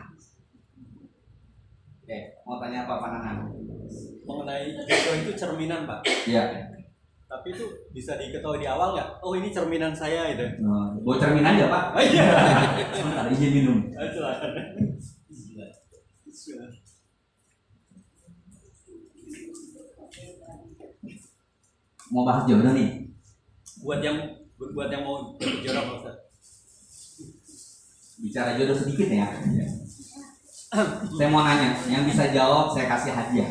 Oke, mau tanya apa pandangan? Mengenai jodoh itu cerminan, Pak. Iya. Tapi itu bisa diketahui di awal nggak? Oh, ini cerminan saya itu. Bawa cermin aja, Pak. Oh iya. Sebentar, izin minum. Mau bahas jodoh nih. Buat yang mau jodoh, Pak Ustaz. Bicara jodoh sedikit ya. Saya mau nanya, yang bisa jawab saya kasih hadiah.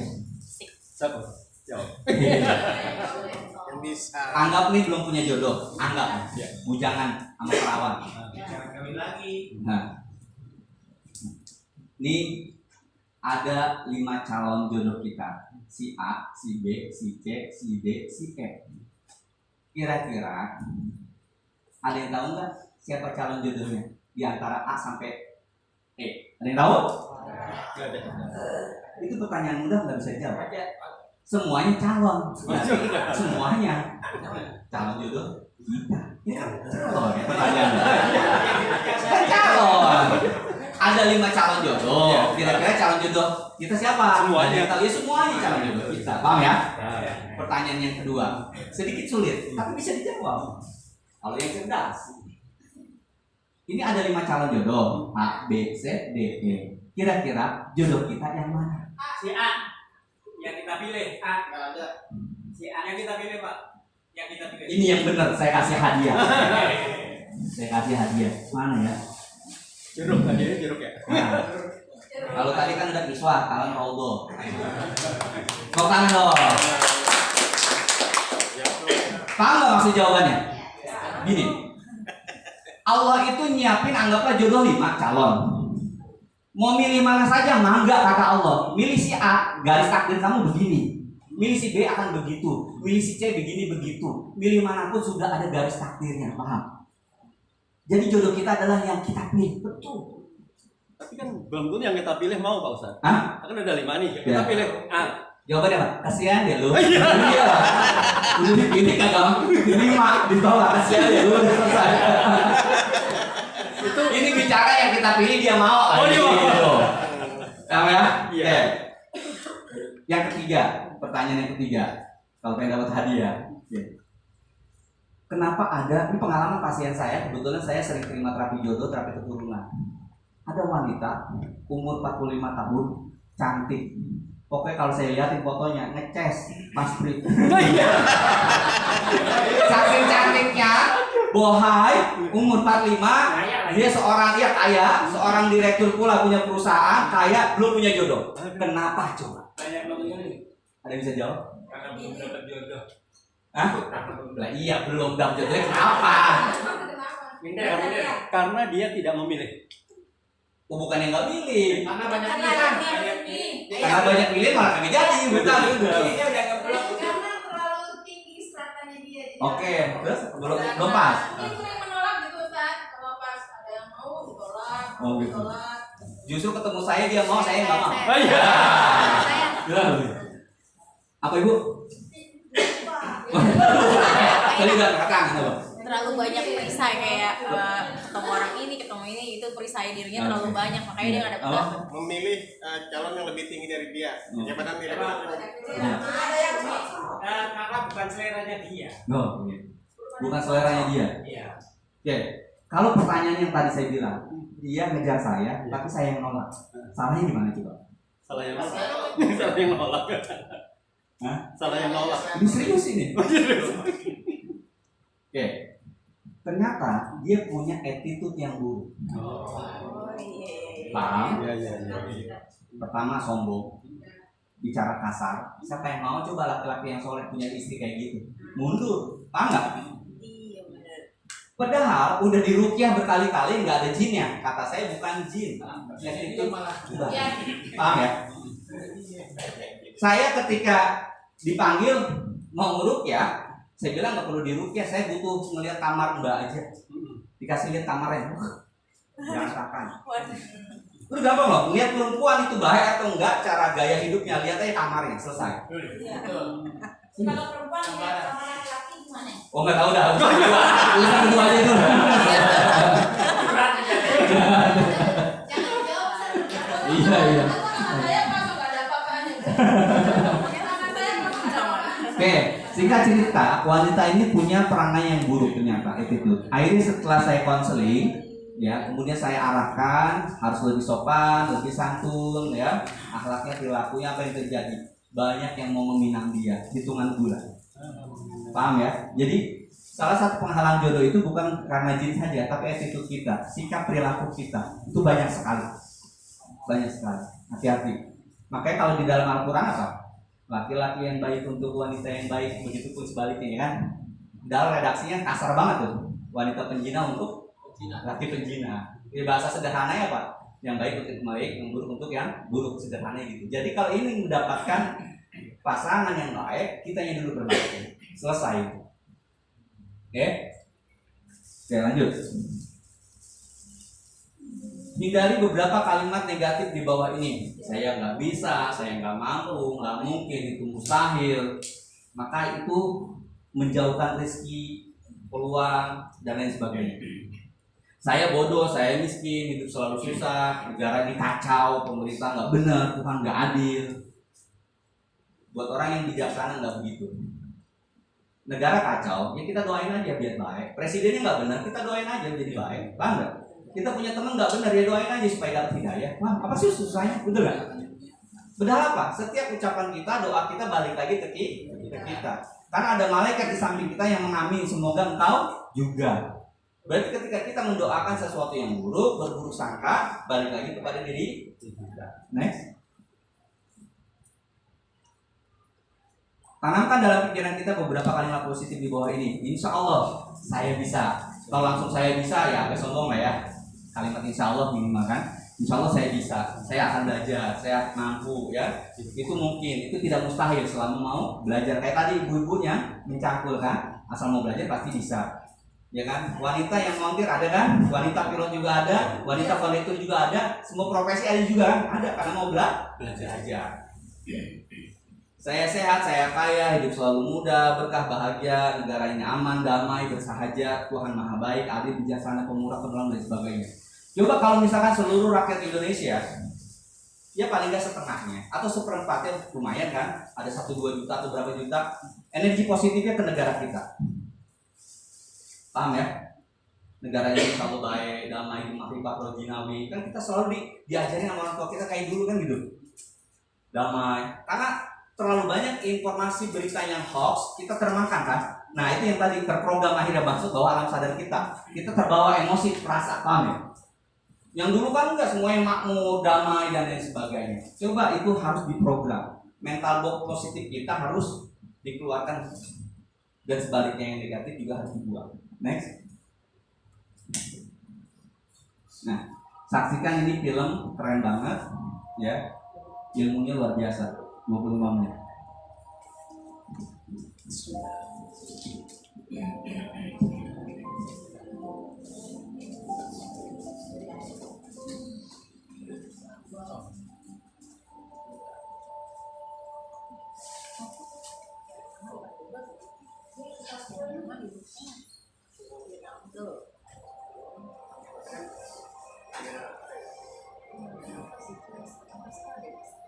Siapa? Jawab. Yang bisa. Anggap nih belum punya jodoh, anggap bujangan sama perawan. jangan kawin lagi. Nah, ini ada 5 calon jodoh kita, si A, si B, si C, si D, si E. Kira-kira ada yang tahu nggak siapa calon jodohnya di antara A sampai E? Ada yang tahu? Itu pertanyaan mudah, nggak bisa dijawab. Semuanya calon, semuanya calon jodoh kita. Ini kan calon ya pertanyaannya. Kan calon. Ada 5 calon jodoh. Kira-kira calon jodoh kita siapa? Semuanya. Tahu ya, semuanya calon jodoh kita. Paham ya? Pertanyaan yang kedua sedikit sulit, tapi bisa dijawab. Kalau yang cerdas, ini ada 5 calon jodoh, A, B, C, D, E. Kira-kira jodoh kita yang mana? Si A yang kita pilih. A. Nggak ada. Si A yang kita pilih, Pak. Yang kita pilih. Ini yang benar, saya kasih hadiah. Saya kasih hadiah. Mana ya? Jeruk tadi ini jeruk ya. Nah, kalau tadi kan udah kiswah, kalian Roldo. Kok tangan dong. Paham nggak maksud jawabannya? Gini, Allah itu nyiapin anggaplah jodoh 5 calon. Mau milih mana saja mangga kata Allah. Milih si A, garis takdir kamu begini. Milih si B akan begitu. Milih si C begini begitu. Milih manapun sudah ada garis takdirnya, paham? Jadi jodoh kita adalah yang kita pilih, betul. Tapi kan belum tentu yang kita pilih mau Pak Ustaz. Hah? Kan ada 5 nih. Kita Ya. pilih A. Jawabannya apa? Kasihan ya lu. Iya. Udah dipilih kagak diterima, ditolak. Kasihan ya lu, udah selesai. Itu ini bicara yang kita pilih dia mau. Oh, dia mau. Gitu. Paham ya? Iya. Oke. Yang ketiga, pertanyaan yang ketiga. Kalau pengen dapat hadiah. Oke. Kenapa ada, ini pengalaman pasien saya, kebetulan saya sering terima terapi jodoh, terapi keturunan. Ada wanita, umur 45 tahun, cantik. Pokoknya kalau saya lihatin fotonya, ngeces, Mas Pri. Saking cantiknya, bohai, umur 45, dia seorang kaya, seorang direktur pula punya perusahaan, kaya, belum punya jodoh. Kenapa coba? Banyak ini. Ada yang bisa jawab? Karena belum dapat jodoh. Hah? Lah iya belum dapat jodohnya kenapa? Karena dia tidak memilih. Oh, bukan yang nggak milih. Karena banyak Karena pilihan. banyak pilih. Karena banyak pilih malah kagak jadi, bukan udah. Pilihnya udah ngeblok. Karena terlalu tinggi stratanya dia. Jadi Oke, terus belum pas. Dia sering menolak gitu Ustaz. Kalau pas ada yang mau ditolak, Oh, gitu. ditolak. Justru ketemu saya dia mau, saya nggak mau. Oh iya. Apa ibu? Tadi udah katakan gitu. Terlalu banyak perisai kayak ketemu orang ini itu perisai dirinya terlalu banyak, makanya dia nggak dapet Apa? dapet. Memilih calon yang lebih tinggi dari dia. Daripada milih Ada yang mau. Karena bukan seleranya dia. No, bukan seleranya dia. Iya. Oke, kalau pertanyaan yang tadi saya bilang, dia ngejar saya, tapi saya yang nolak. Salahnya gimana coba? Salah yang nolak. Salah yang nolak. Hah? Salah yang nolak. Ini serius ini. Oke, ternyata dia punya attitude yang buruk. Oh iya. Paham? Iya iya. Pertama sombong, bicara kasar. Siapa yang mau coba laki-laki yang soleh punya istri kayak gitu? Mundur, paham nggak? Iya benar. Padahal udah diruqyah berkali-kali nggak ada jinnya. Kata saya bukan jin, yang itu malah paham ya? Saya ketika dipanggil mau ngeruqyah, saya bilang nggak perlu diruqyah, saya butuh ngelihat kamar Mbak aja. Dikasih lihat kamarnya, berantakan. Udah gampang loh, lihat perempuan itu baik atau enggak, cara gaya hidupnya, lihat aja kamarnya, selesai. Iya. Kalau perempuan lihat sama laki-laki gimana? Oh nggak tahu dah, urusan kedua aja itu. Jangan dijawab Ustaz. Iya, iya. Sama saya masuk nggak ada apa-apanya. Sama saya masuk nggak ada apa-apanya. Oke, singkat cerita, wanita ini punya perangai yang buruk ternyata, attitude. Akhirnya setelah saya konseling, ya, kemudian saya arahkan harus lebih sopan, lebih santun, ya, akhlaknya, perilakunya, apa yang terjadi? Banyak yang mau meminang dia, hitungan bulan. Paham ya? Jadi salah satu penghalang jodoh itu bukan karena jin saja, tapi attitude kita, sikap perilaku kita itu banyak sekali, Hati-hati. Makanya kalau di dalam Al-Quran apa? Laki-laki yang baik untuk wanita yang baik, begitu pun sebaliknya, ya kan? Dalam redaksinya kasar banget tuh, wanita penjina untuk laki penjina. Di bahasa sederhananya apa? Yang baik untuk yang baik, yang buruk untuk yang buruk, sederhananya gitu. Jadi kalau ini mendapatkan pasangan yang baik, kita yang dulu berbaik. Selesai. Oke, lanjut. Hindari beberapa kalimat negatif di bawah ini. Saya nggak bisa, saya nggak mampu, nggak mungkin, itu mustahil. Maka itu menjauhkan rezeki, peluang, dan lain sebagainya. Saya bodoh, saya miskin, hidup selalu susah, negara ini kacau, pemerintah nggak benar, Tuhan nggak adil. Buat orang yang bijaksana nggak begitu. negara kacau, ya kita doain aja biar baik. Presidennya nggak benar, kita doain aja jadi baik. Paham nggak? Kita punya teman nggak benar, ya doain aja supaya dapat hidayah. Wah, apa sih susahnya? Betul nggak? Benar apa? Setiap ucapan kita, doa kita balik lagi ke kita. Karena ada malaikat di samping kita yang mengamin, semoga engkau juga. Berarti ketika kita mendoakan sesuatu yang buruk, berburuk sangka, balik lagi kepada diri kita. Next. Tanamkan dalam pikiran kita beberapa kalimat positif di bawah ini. Insya Allah saya bisa. Kalau langsung saya bisa, ya agak sombong lah ya. Kalimat insya Allah minimal kan. Insya Allah saya bisa, saya akan belajar, saya mampu ya. Itu mungkin, itu tidak mustahil selama mau belajar. Kayak tadi ibu-ibunya mencangkul kan, asal mau belajar pasti bisa. Ya kan, wanita yang montir ada kan, wanita pilot juga ada, wanita kondektur juga ada, semua profesi ada juga kan, ada karena mau belajar aja. Saya sehat, saya kaya, hidup selalu muda, berkah, bahagia, negara ini aman, damai, bersahaja, Tuhan maha baik, adil, bijaksana, pemurah, penolong dan sebagainya. Coba kalau misalkan seluruh rakyat Indonesia, ya paling nggak setengahnya atau seperempatnya, lumayan kan? Ada 1-2 juta atau berapa juta, energi positifnya ke negara kita. Paham ya? Negara ini selalu baik, damai, makrifat, rojinawi. Kan kita selalu diajarin sama orang tua kita kayak dulu kan gitu. Damai. Karena terlalu banyak informasi berita yang hoax, kita termakan kan? Nah itu yang tadi terprogram akhirnya masuk bawah alam sadar kita. Kita terbawa emosi, perasaan, paham ya? Yang dulu kan enggak semuanya makmur, damai dan lain sebagainya. Coba itu harus diprogram. Mental block positif kita harus dikeluarkan dan sebaliknya yang negatif juga harus dibuang. Next. Nah, saksikan ini film keren banget ya. Ilmunya luar biasa. 25 menit.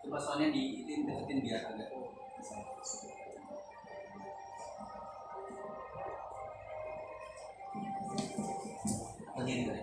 Coba soalnya deketin biar agak atau ini tadi.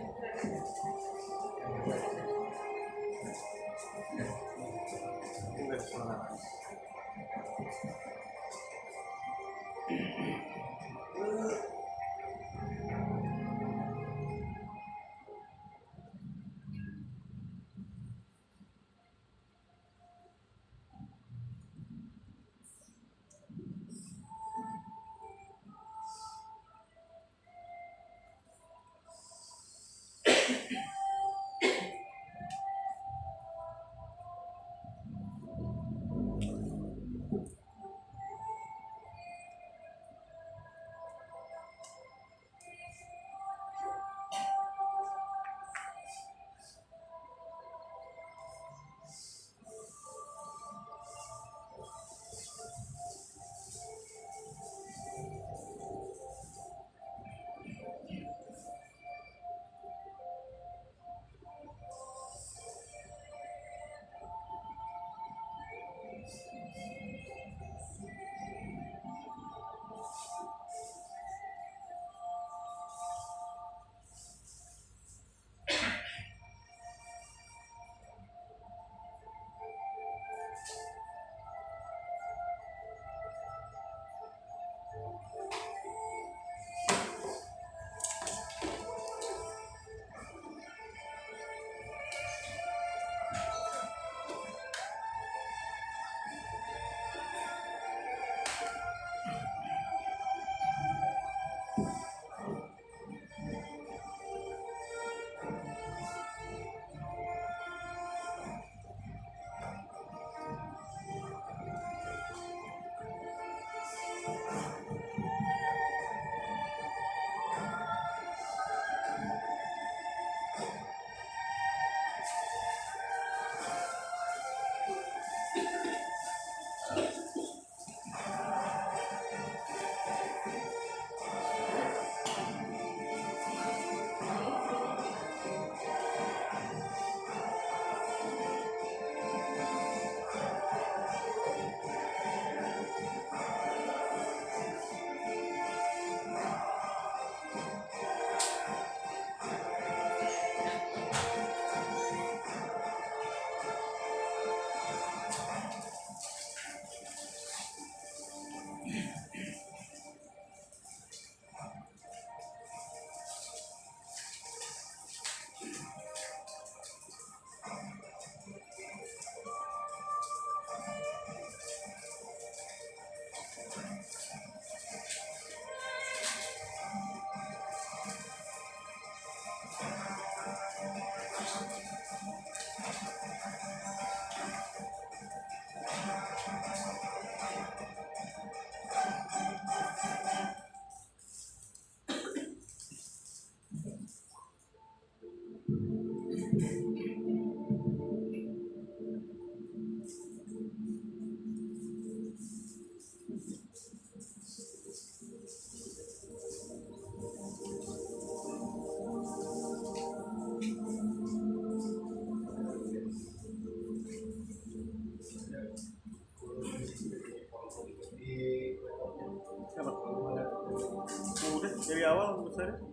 dari awal besar.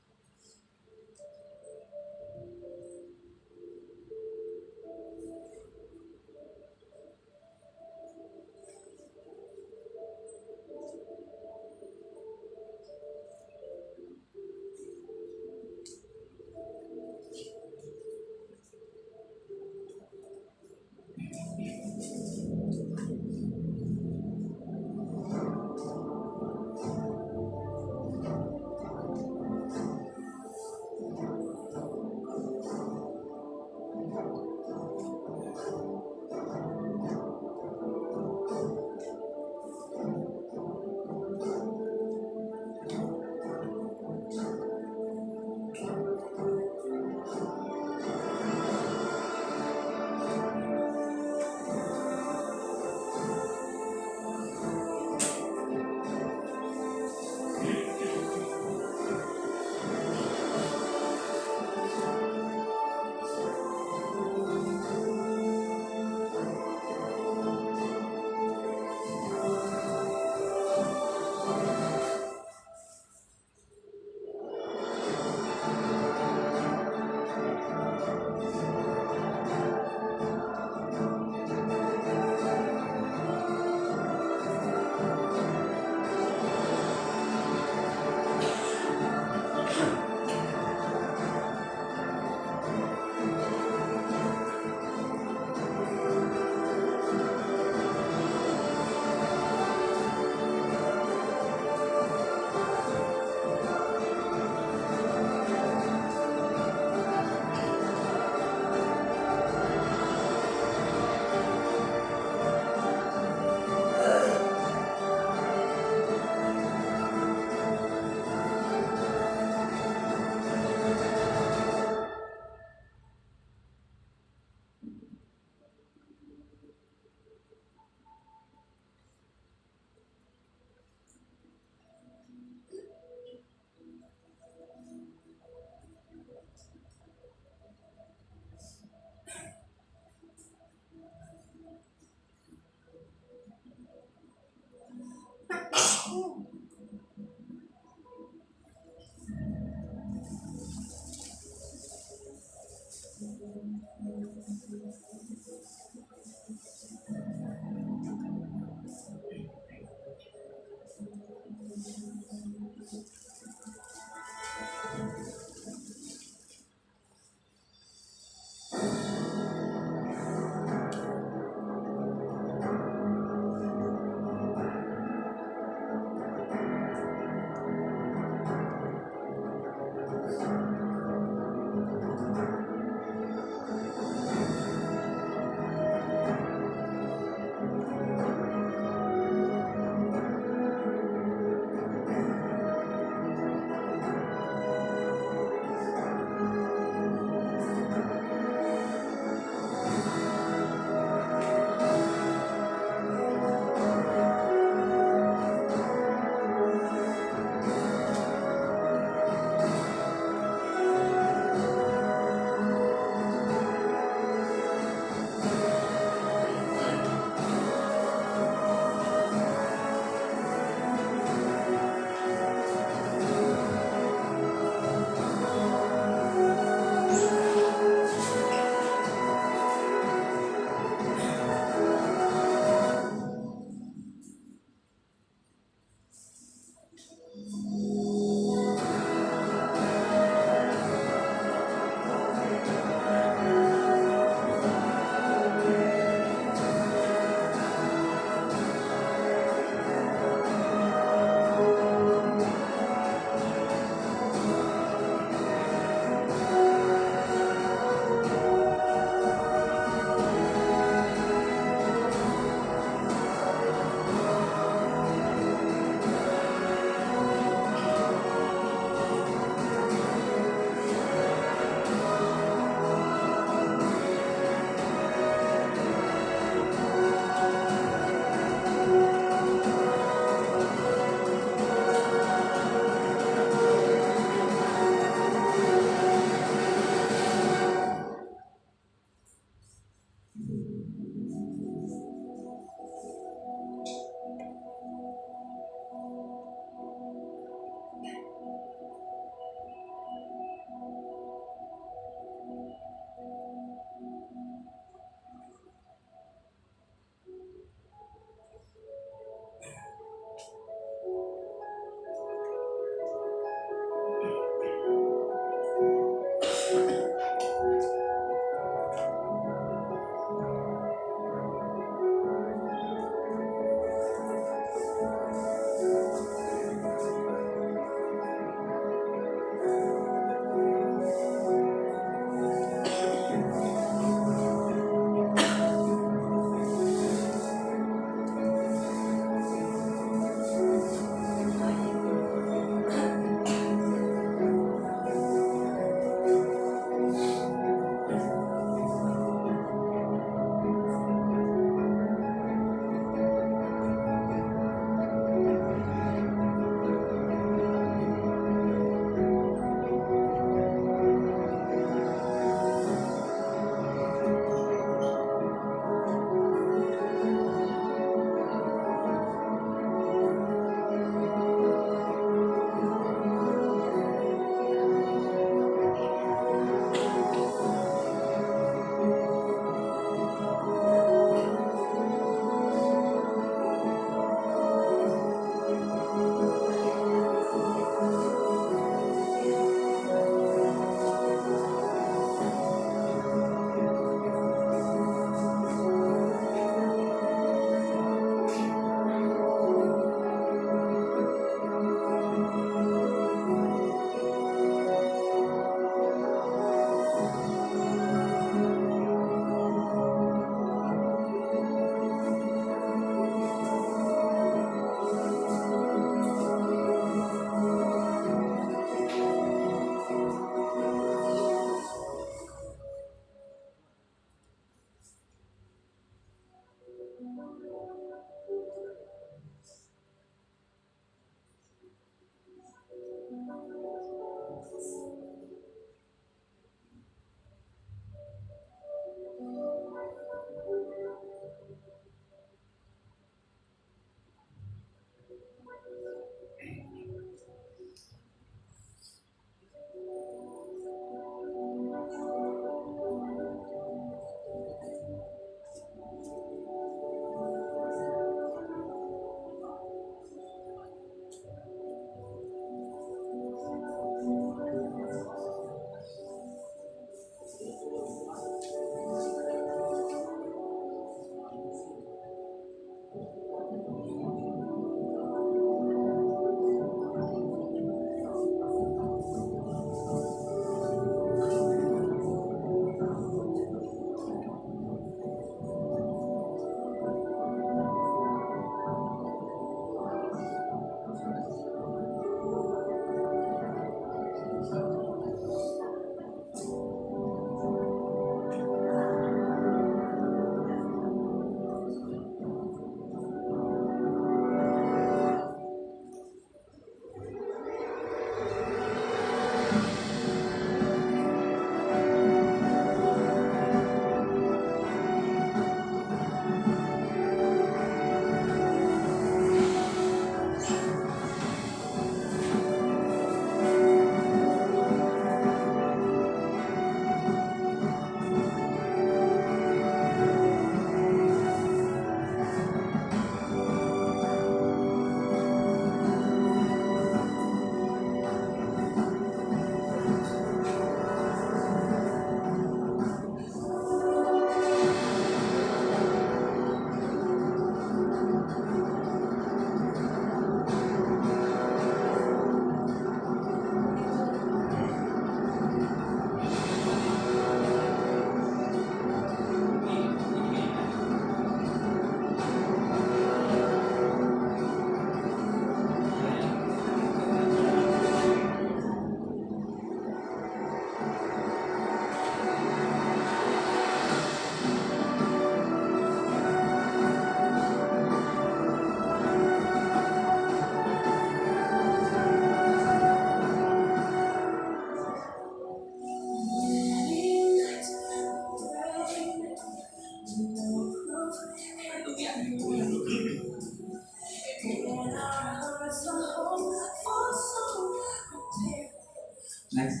Next.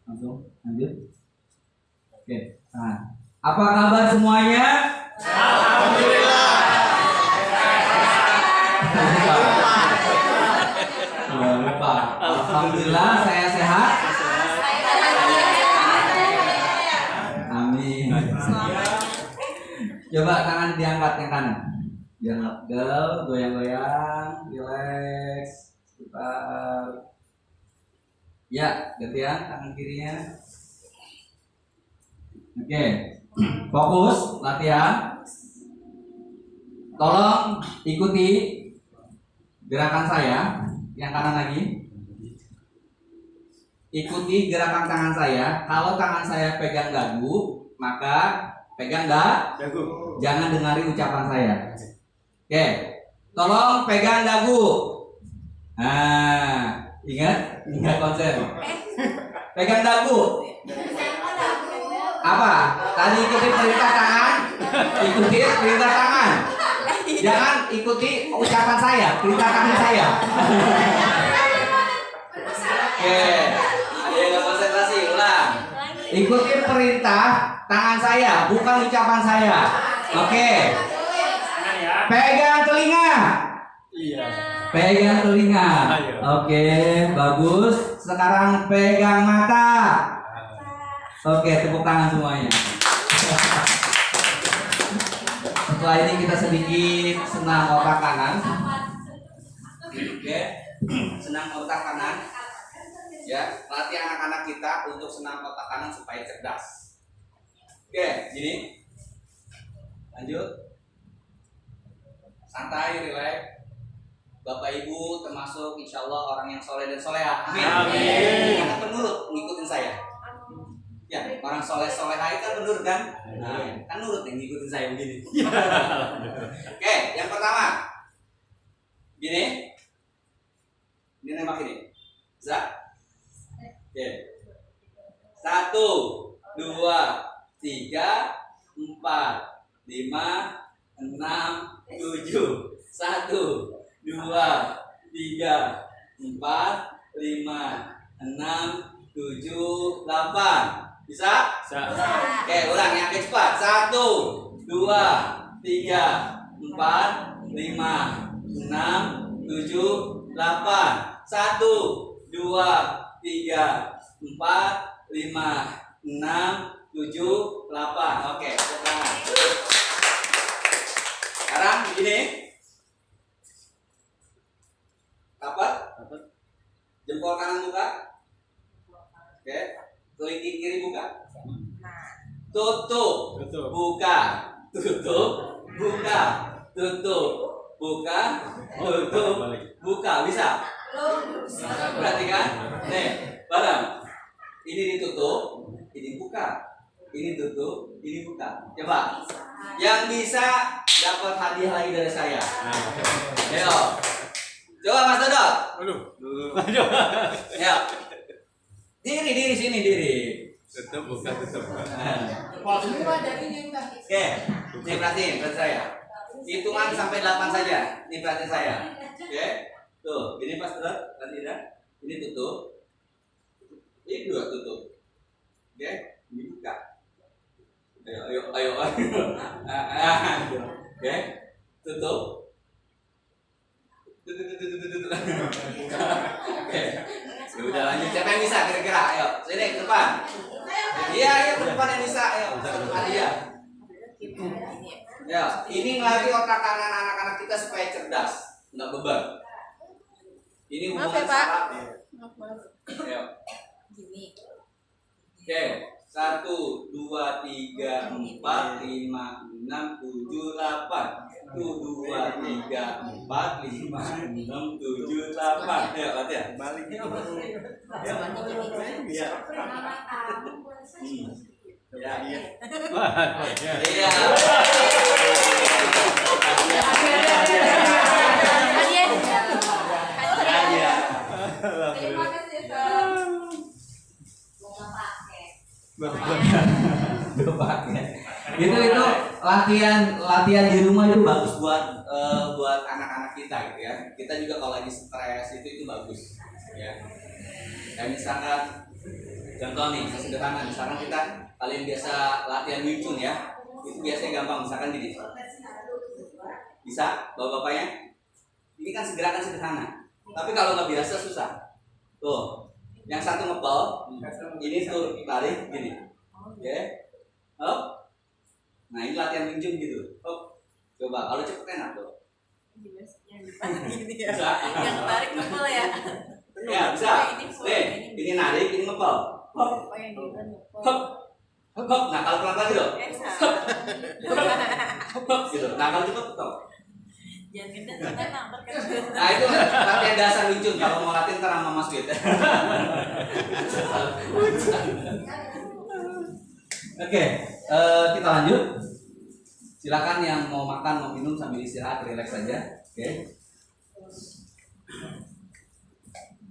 Langsung lanjut. Oke, tahan. Apa kabar semuanya? Lupa. Alhamdulillah saya sehat. Amin. Coba tangan diangkat yang kanan. Diangkat, goyang-goyang, relax, sebentar. Ya, gantian tangan kirinya. Oke, fokus latihan. Tolong ikuti gerakan saya. Yang kanan lagi. Ikuti gerakan tangan saya. Kalau tangan saya pegang dagu, maka pegang dagu. Jangan dengar ucapan saya. Oke, tolong pegang dagu. Nah, ingat konsen. Pegang dagu. Apa? Tadi ikuti perintah tangan. Ikuti perintah tangan. Jangan ikuti ucapan saya, perintah tangan saya. Oke, ada yang nggak konsentrasi, ulang. Ikuti perintah tangan saya, bukan ucapan saya. Oke. Pegang telinga. Iya. Pegang telinga. Oke, bagus. Sekarang pegang mata. Oke, tepuk tangan semuanya. Setelah ini kita sedikit senam otak kanan. Oke, senam otak kanan. Ya, latih anak-anak kita untuk senam otak kanan supaya cerdas. Oke, gini. Lanjut. Santai, relax. Bapak Ibu termasuk insya Allah orang yang soleh dan soleha. Amin. Amin. Jangan penurut ngikutin saya. Ya, orang soleh-soleha itu kan menurut kan? Nah, kan nurut nih ngikutin saya begini. Oke, yang pertama. Gini. Ini nembak ini. Bisa? Oke. 1, 2, 3, 4, 5, 6, 7. 1, 2, 3, 4, 5, 6, 7, 8. Bisa? Oke, ulang yang cepat. 1, 2, 3, 4, 5, 6, 7, 8. 1, 2, 3, 4, 5, 6, 7, 8. Oke, tangan. Sekarang begini. Dapat? Jempol kanan buka. Oke. Kelingking kiri buka. Tutup. Buka. Tutup. Buka. Tutup. Buka. Tutup. Buka. Bisa? Perhatikan. Nih, bareng. Ini ditutup, ini buka. Ini tutup, ini buka. Coba. Yang bisa dapat hadiah lagi dari saya. Ayo. Coba Mas Dodot. Ayo. Diri sini diri. Tutup buka tutup. Oke, nih perhatiin saya. Hitungan sampai 8 saja. Nih perhatiin saya. Oke, tuh, ini Mas Dodot, perhatiin ya. Ini tutup. Ini 2 tutup. Oke, ini buka. Ayo. Oke, tutup. Oke. Ya udah lanjut. Siapa yang bisa kira-kira? Ayo, sini ke depan. Iya, ke depan yang bisa. Ayo, hadiah. Ya, ini ngelatih otak kanan anak-anak kita supaya cerdas, nggak beban. Ini hubungan Maaf ya, Pak. saraf. Maaf. Ayo. Gini. Oke, 1, 2, 3, 4, 5, 6, 7, 8. 1, 2, 3, 4, 5, 6, 7, 8. Ayo, latihan. Balik. Iya. Iya. Iya. Terima kasih, Pak. Mau pakai. Itu latihan di rumah itu bagus buat anak-anak kita gitu ya. Kita juga kalau lagi stres itu bagus ya. Kayak misalkan contoh nih sederhana, misalkan kalian biasa latihan Wing Chun ya, itu biasanya gampang. Misalkan gini, bisa bapak-bapaknya, ini kan gerakan sederhana, tapi kalau nggak biasa susah. Tuh, yang satu ngepel, ini tuh tarik gini, oke, up. Nah ini latihan Wing Chun gitu, up. Coba kalau cepet enak tuh. Bisa. Yang tarik ngepel ya. Ya bisa. Ini narik, ini ngepel. Hop, hop, hop. Nah kalau pelan-pelan gitu, hop gitu. Nah kalau cepet tuh. Jangan gendut, Nah itu latihan dasar Wing Chun. Kalau mau latihan ntar sama Mas Wid. Oke, kita lanjut. Silakan yang mau makan, mau minum sambil istirahat, relax saja. Oke.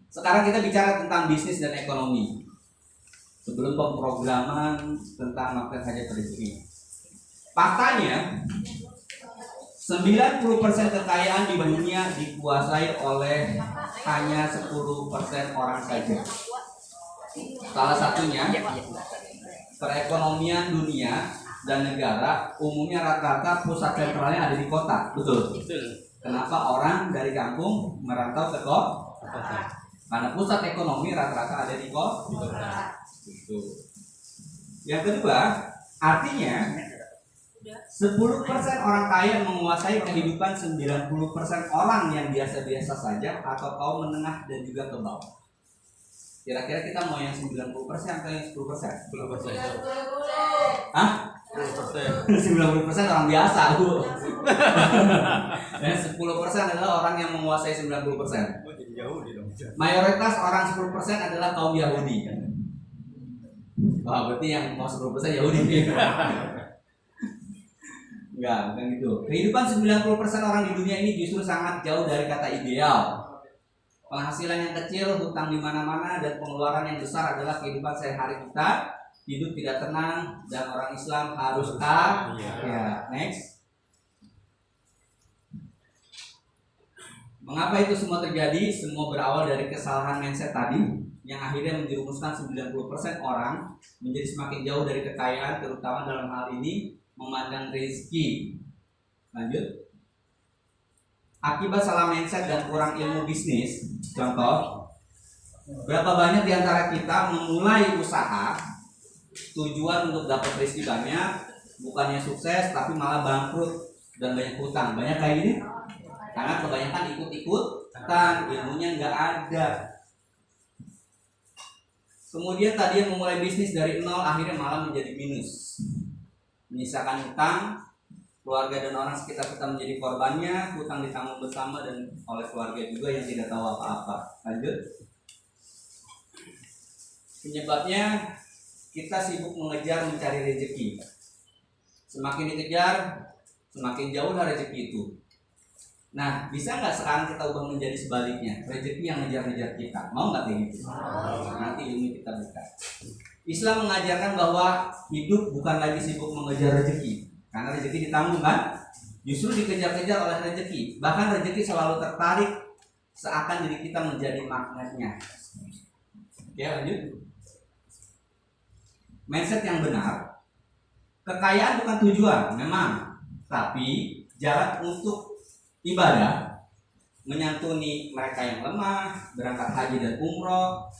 Sekarang kita bicara tentang bisnis dan ekonomi. Sebelum pemrograman tentang magnet hajat rezeki. Faktanya 90% kekayaan di dunia dikuasai oleh hanya 10% orang saja. Salah satunya perekonomian dunia dan negara umumnya rata-rata pusat sentralnya ada di kota, betul? Kenapa orang dari kampung merantau ke kota? Karena pusat ekonomi rata-rata ada di kota. Itu. Yang kedua, artinya 10% orang kaya menguasai kehidupan 90% orang yang biasa-biasa saja atau kaum menengah dan juga ke bawah. Kira-kira kita mau yang 90% atau yang 10%? 10%. Hah? 90% orang biasa, Bu. Dan 10% adalah orang yang menguasai 90%. Mayoritas orang 10% adalah kaum Yahudi. Wah, berarti yang mau 10% Yahudi. Enggak, bukan gitu. Kehidupan 90% orang di dunia ini justru sangat jauh dari kata ideal. Penghasilan yang kecil, hutang di mana-mana, dan pengeluaran yang besar adalah kehidupan sehari-hari kita. Hidup tidak tenang dan orang Islam harus ya, next. Mengapa itu semua terjadi? Semua berawal dari kesalahan mindset tadi yang akhirnya menjerumuskan 90% orang menjadi semakin jauh dari kekayaan, terutama dalam hal ini memandang rezeki. Lanjut. Akibat salah mindset dan kurang ilmu bisnis. Contoh, berapa banyak di antara kita memulai usaha tujuan untuk dapat rezeki banyak, bukannya sukses tapi malah bangkrut dan banyak hutang. Banyak kayak gini karena kebanyakan ikut-ikutan, ilmunya nggak ada. Kemudian tadi yang memulai bisnis dari nol akhirnya malah menjadi minus, menyisakan hutang, keluarga dan orang sekitar kita menjadi korbannya, hutang ditanggung bersama dan oleh keluarga juga yang tidak tahu apa-apa. Lanjut. Penyebabnya kita sibuk mengejar mencari rezeki. Semakin dikejar, semakin jauhlah rezeki itu. Nah, bisa nggak sekarang kita ubah menjadi sebaliknya? Rezeki yang ngejar-ngejar kita. Mau nggak kayak gitu? Nanti ilmu kita buka. Islam mengajarkan bahwa hidup bukan lagi sibuk mengejar rezeki. Karena rezeki ditanggung kan? Justru dikejar-kejar oleh rezeki. Bahkan rezeki selalu tertarik seakan diri kita menjadi magnetnya. Oke, lanjut. Mindset yang benar, kekayaan bukan tujuan, memang, tapi jalan untuk ibadah, menyantuni mereka yang lemah, berangkat haji dan umroh,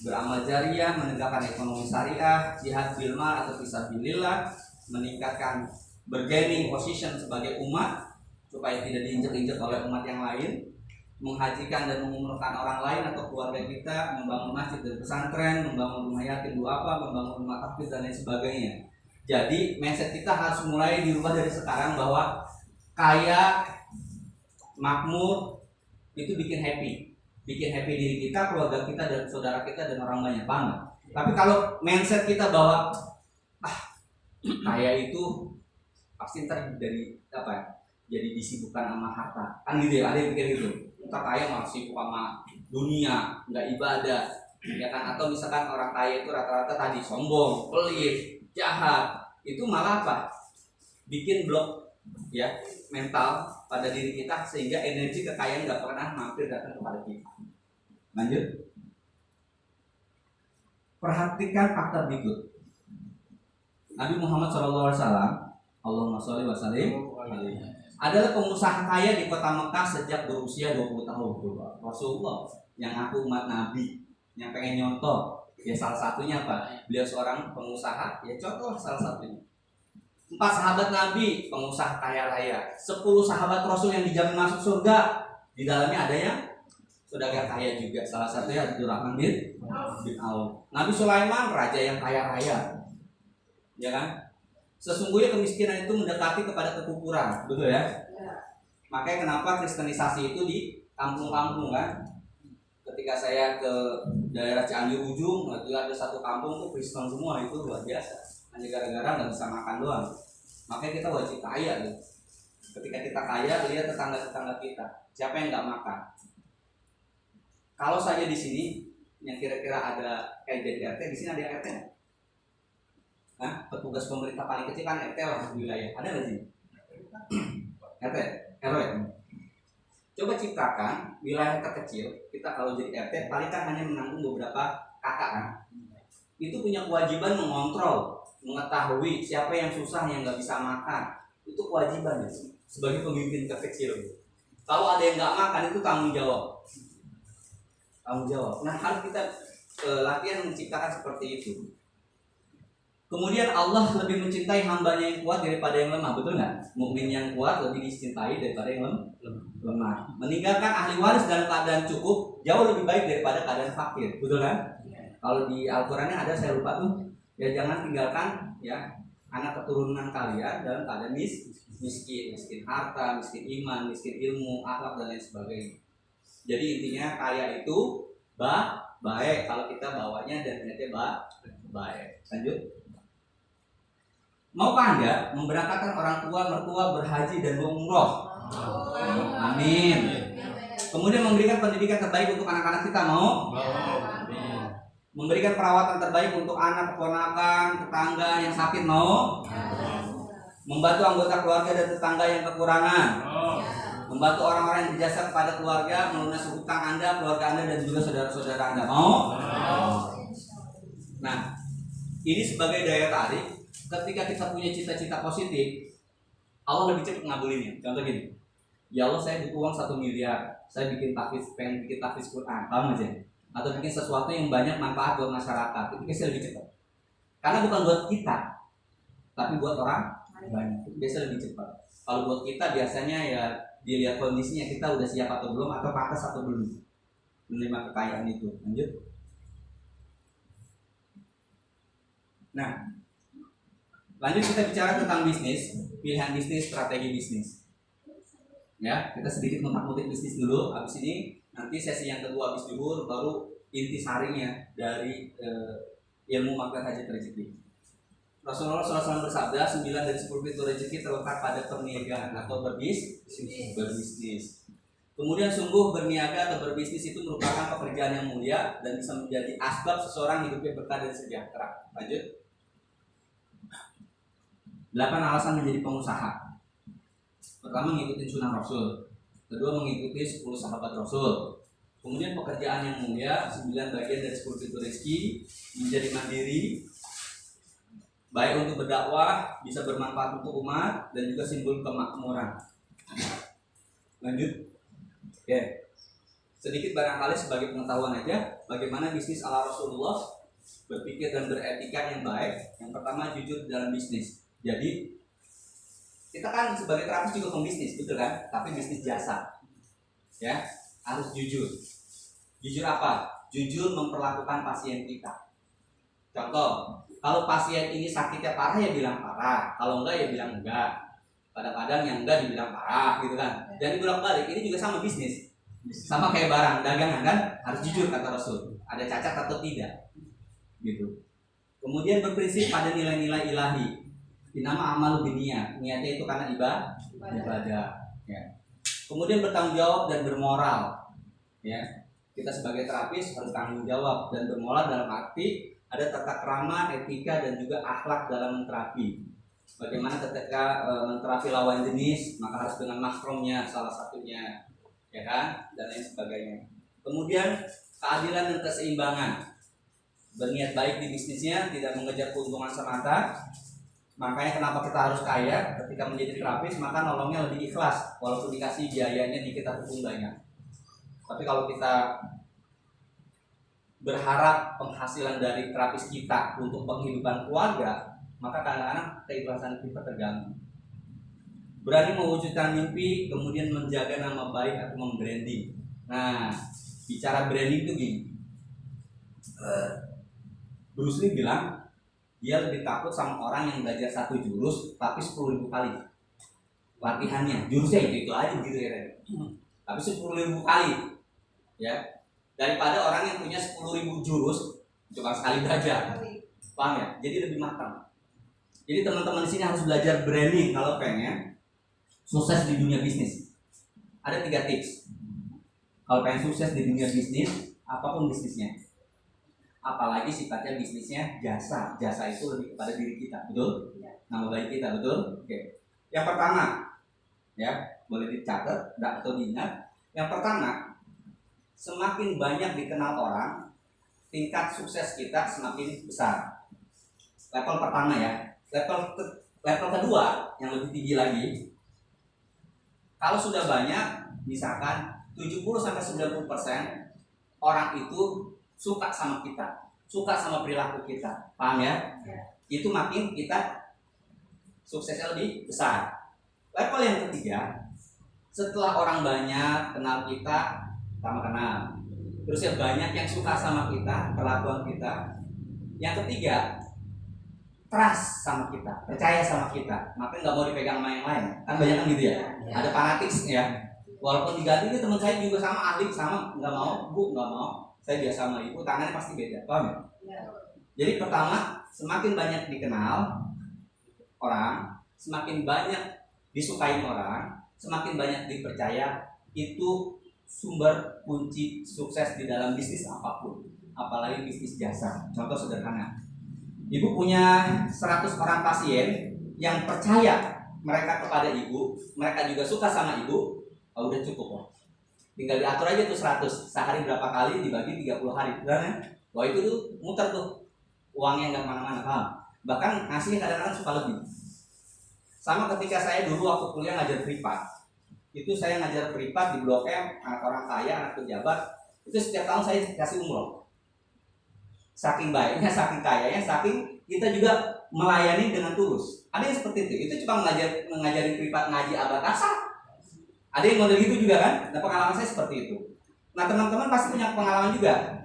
beramal jariah, menegakkan ekonomi syariah, jihad bil mal atau fisabilillah, meningkatkan bargaining position sebagai umat supaya tidak diinjak-injak oleh umat yang lain, menghajikan dan mengumrohkan orang lain atau keluarga kita, membangun masjid dan pesantren, membangun rumah yatim duafa, membangun rumah tahfiz dan lain sebagainya. Jadi mindset kita harus mulai dirubah dari sekarang bahwa kaya, makmur itu bikin happy diri kita, keluarga kita dan saudara kita dan orang banyak banget. Tapi kalau mindset kita bahwa kaya itu pasti ntar dari jadi disibukkan sama harta, kan gitu ya, ada yang pikir gitu. Kita kaya malah sibuk sama dunia, nggak ibadah, ya kan? Atau misalkan orang kaya itu rata-rata tadi sombong, pelit, jahat, itu malah apa? bikin blok ya mental pada diri kita sehingga energi kekayaan nggak pernah mampir datang kepada kita. Lanjut. Perhatikan fakta berikut. Nabi Muhammad SAW, Allahumma sholli wa sallim, adalah pengusaha kaya di kota Mekah sejak berusia 20 tahun. Rasulullah yang aku umat Nabi yang pengen nyontoh, ya salah satunya apa? Beliau seorang pengusaha, ya contoh salah satunya. 4 sahabat Nabi pengusaha kaya raya, 10 sahabat Rasul yang dijamin masuk surga, di dalamnya ada yang saudagar kaya juga, salah satunya Abdurrahman bin Auf. Nabi Sulaiman raja yang kaya raya, ya kan? Sesungguhnya kemiskinan itu mendekati kepada kekufuran, betul ya? Makanya kenapa kristenisasi itu di kampung-kampung kan? Ketika saya ke daerah Cianjur ujung, itu ada satu kampung tuh Kristen semua, itu luar biasa. Hanya gara-gara nggak bisa makan doang. Makanya kita wajib kaya gitu. Ketika kita kaya, lihat tetangga-tetangga kita, siapa yang nggak makan? Kalau saja di sini yang kira-kira ada kayak jadi RT, di sini ada yang RT nggak? Nah, petugas pemerintah paling kecil kan RT lah di wilayah. Ada nggak sih? RT, RW. Coba ciptakan wilayah terkecil. Kita kalau jadi RT paling kan hanya menanggung beberapa kakak kan. Itu punya kewajiban mengontrol, mengetahui siapa yang susah yang nggak bisa makan. Itu kewajiban ya, sebagai pemimpin terkecil. Kalau ada yang nggak makan itu tanggung jawab. Tanggung jawab. Nah harus kita latihan menciptakan seperti itu. Kemudian Allah lebih mencintai hambanya yang kuat daripada yang lemah, betul nggak? Mukmin yang kuat lebih dicintai daripada yang lemah. Meninggalkan ahli waris dalam keadaan cukup jauh lebih baik daripada keadaan fakir, betul kan? Kalau di Al-Qurannya ada, saya lupa tuh, ya jangan tinggalkan ya anak keturunan kalian dalam keadaan miskin harta, miskin iman, miskin ilmu, akhlak dan lain sebagainya. Jadi intinya kaya itu baik kalau kita bawanya dan ternyata baik. Lanjut. Maukah Anda memberangkatkan orang tua mertua berhaji dan berumroh? Amin. Kemudian memberikan pendidikan terbaik untuk anak-anak kita, mau? Memberikan perawatan terbaik untuk anak, keponakan, tetangga yang sakit, mau? Membantu anggota keluarga dan tetangga yang kekurangan. Membantu orang-orang yang berjasa kepada keluarga, melunasi hutang Anda, keluarga Anda dan juga saudara-saudara Anda, mau? Nah, ini sebagai daya tarik. Ketika kita punya cita-cita positif, Allah lebih cepat ngabulinnya. Contoh gini, ya Allah saya butuh uang 1 miliar, saya pengen bikin tahfiz Quran, paham aja? Atau bikin sesuatu yang banyak manfaat buat masyarakat, itu biasanya lebih cepat. Karena bukan buat kita, tapi buat orang banyak, itu biasanya lebih cepat. Kalau buat kita biasanya ya dilihat kondisinya, kita udah siap atau belum, atau pantas atau belum menerima kekayaan itu. Lanjut. Nah, lanjut kita bicara tentang bisnis, pilihan bisnis, strategi bisnis. Ya, kita sedikit mentak-mutik bisnis dulu. Habis ini nanti sesi yang kedua habis zuhur baru inti sarinya dari ilmu magnet hajat rezeki. Rasulullah SAW bersabda, 9 dari 10 pintu rezeki terletak pada perniagaan atau berbisnis. Kemudian sungguh berniaga atau berbisnis itu merupakan pekerjaan yang mulia dan bisa menjadi asbab seseorang hidupnya berkah dan sejahtera. Lanjut. 8 alasan menjadi pengusaha. Pertama, mengikuti sunnah Rasul. Kedua, mengikuti 10 sahabat Rasul. Kemudian pekerjaan yang mulia, 9 bagian dari 10 pintu rezeki, menjadi mandiri, baik untuk berdakwah, bisa bermanfaat untuk umat, dan juga simbol kemakmuran. Lanjut. Oke. Sedikit barangkali sebagai pengetahuan aja, bagaimana bisnis ala Rasulullah berpikir dan beretika yang baik. Yang pertama, jujur dalam bisnis. Jadi kita kan sebagai terapis juga pembisnis, betul kan? Tapi bisnis jasa, ya harus jujur. Jujur apa? Jujur memperlakukan pasien kita. Contoh, kalau pasien ini sakitnya parah ya bilang parah, kalau enggak ya bilang enggak. Kadang-kadang yang enggak dibilang parah, gitu kan? Dan bolak-balik. Ini juga sama bisnis, sama kayak barang dagangan kan? Harus jujur kata Rasul. Ada cacat atau tidak, gitu. Kemudian berprinsip pada nilai-nilai ilahi. Dinama amal biniyah, niatnya itu karena ibadah. Ya. Kemudian bertanggung jawab dan bermoral. Ya, kita sebagai terapis harus tanggung jawab dan bermoral dalam arti ada tata krama, etika dan juga akhlak dalam terapi. Bagaimana ketika menterapi lawan jenis, maka harus dengan makromnya salah satunya, ya kan, dan lain sebagainya. Kemudian keadilan dan keseimbangan, berniat baik di bisnisnya, tidak mengejar keuntungan semata. Makanya kenapa kita harus kaya ketika menjadi terapis, maka nolongnya lebih ikhlas, walaupun dikasih biayanya dikit ataupun banyak. Tapi kalau kita berharap penghasilan dari terapis kita untuk penghidupan keluarga, maka kadang-kadang keikhlasan kita terganggu. Berani mewujudkan mimpi, kemudian menjaga nama baik atau membranding. Nah, bicara branding itu gini. Bruce Lee bilang dia lebih takut sama orang yang belajar satu jurus tapi 10.000 kali latihannya. Jurusnya itu aja gitu ya. Tapi 10.000 kali, ya, daripada orang yang punya 10.000 jurus cuma sekali belajar. Paham ya? Jadi lebih matang. Jadi teman-teman di sini harus belajar branding kalau pengen sukses di dunia bisnis. Ada 3 tips. Kalau pengen sukses di dunia bisnis, apapun bisnisnya, apalagi sifatnya bisnisnya jasa. Jasa itu lebih kepada diri kita, betul? Nama baik kita, betul? Oke. Yang pertama, ya, boleh dicatat atau diingat. Yang pertama, semakin banyak dikenal orang, tingkat sukses kita semakin besar. Level pertama ya. Level kedua yang lebih tinggi lagi, kalau sudah banyak, misalkan 70-90% orang itu suka sama kita, suka sama perilaku kita, paham ya? Itu makin kita suksesnya lebih besar. Level yang ketiga, setelah orang banyak kenal kita, sama kenal, terus ya banyak yang suka sama kita, perlakuan kita. Yang ketiga, trust sama kita, percaya sama kita, maka nggak mau dipegang sama yang lain. Kan banyak kan gitu ya? Ada fanatik ya. Walaupun diganti ini teman saya juga sama ahli, sama nggak mau, bu nggak mau, saya biasa sama ibu, tangannya pasti beda, paham ya? Jadi pertama, semakin banyak dikenal orang, semakin banyak disukai orang, semakin banyak dipercaya, itu sumber kunci sukses di dalam bisnis apapun, apalagi bisnis jasa. Contoh sederhana, ibu punya 100 orang pasien yang percaya mereka kepada ibu, mereka juga suka sama ibu, udah cukup loh. Tinggal diatur aja tuh 100, sehari berapa kali dibagi 30 hari, benar kan? Wah itu tuh muter tuh, uangnya nggak kemana-mana, paham? Bahkan ngasihnya kadang-kadang suka lebih. Sama ketika saya dulu waktu kuliah ngajar privat, itu saya ngajar privat di Blok M, anak orang kaya, anak pejabat, itu setiap tahun saya kasih umroh. Saking baiknya, saking kayanya, saking kita juga melayani dengan tulus. Ada yang seperti itu cuma ngajarin privat ngaji abad asal. Ada yang model gitu juga kan? Nah pengalaman saya seperti itu. Nah teman-teman pasti punya pengalaman juga,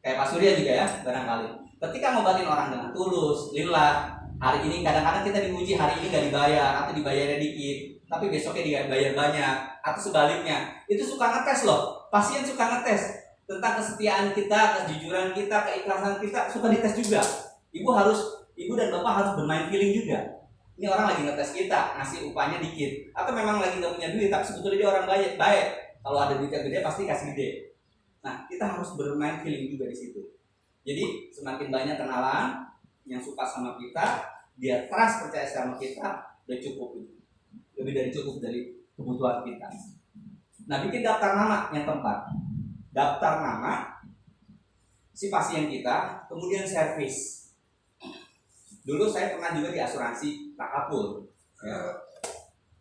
kayak Pak Surya juga ya, barangkali. Ketika ngobatin orang dengan tulus, lillah, hari ini kadang-kadang kita diuji, hari ini gak dibayar atau dibayarnya dikit, tapi besoknya dibayar banyak, atau sebaliknya. Itu suka ngetes loh, pasien suka ngetes tentang kesetiaan kita, kejujuran kita, keikhlasan kita, suka dites juga. Ibu dan bapak harus bermain feeling juga. Ini orang lagi ngetes kita, ngasih upahnya dikit, atau memang lagi nggak punya duit, tapi sebetulnya dia orang baik. Kalau ada duitnya gede pasti kasih gede. Nah kita harus bermain feeling juga di situ. Jadi semakin banyak kenalan yang suka sama kita, dia trust, percaya sama kita, udah cukup, lebih dari cukup dari kebutuhan kita. Nah bikin daftar nama yang tepat. Daftar nama si pasien kita, kemudian servis. Dulu saya pernah juga di asuransi Takaful. Ya.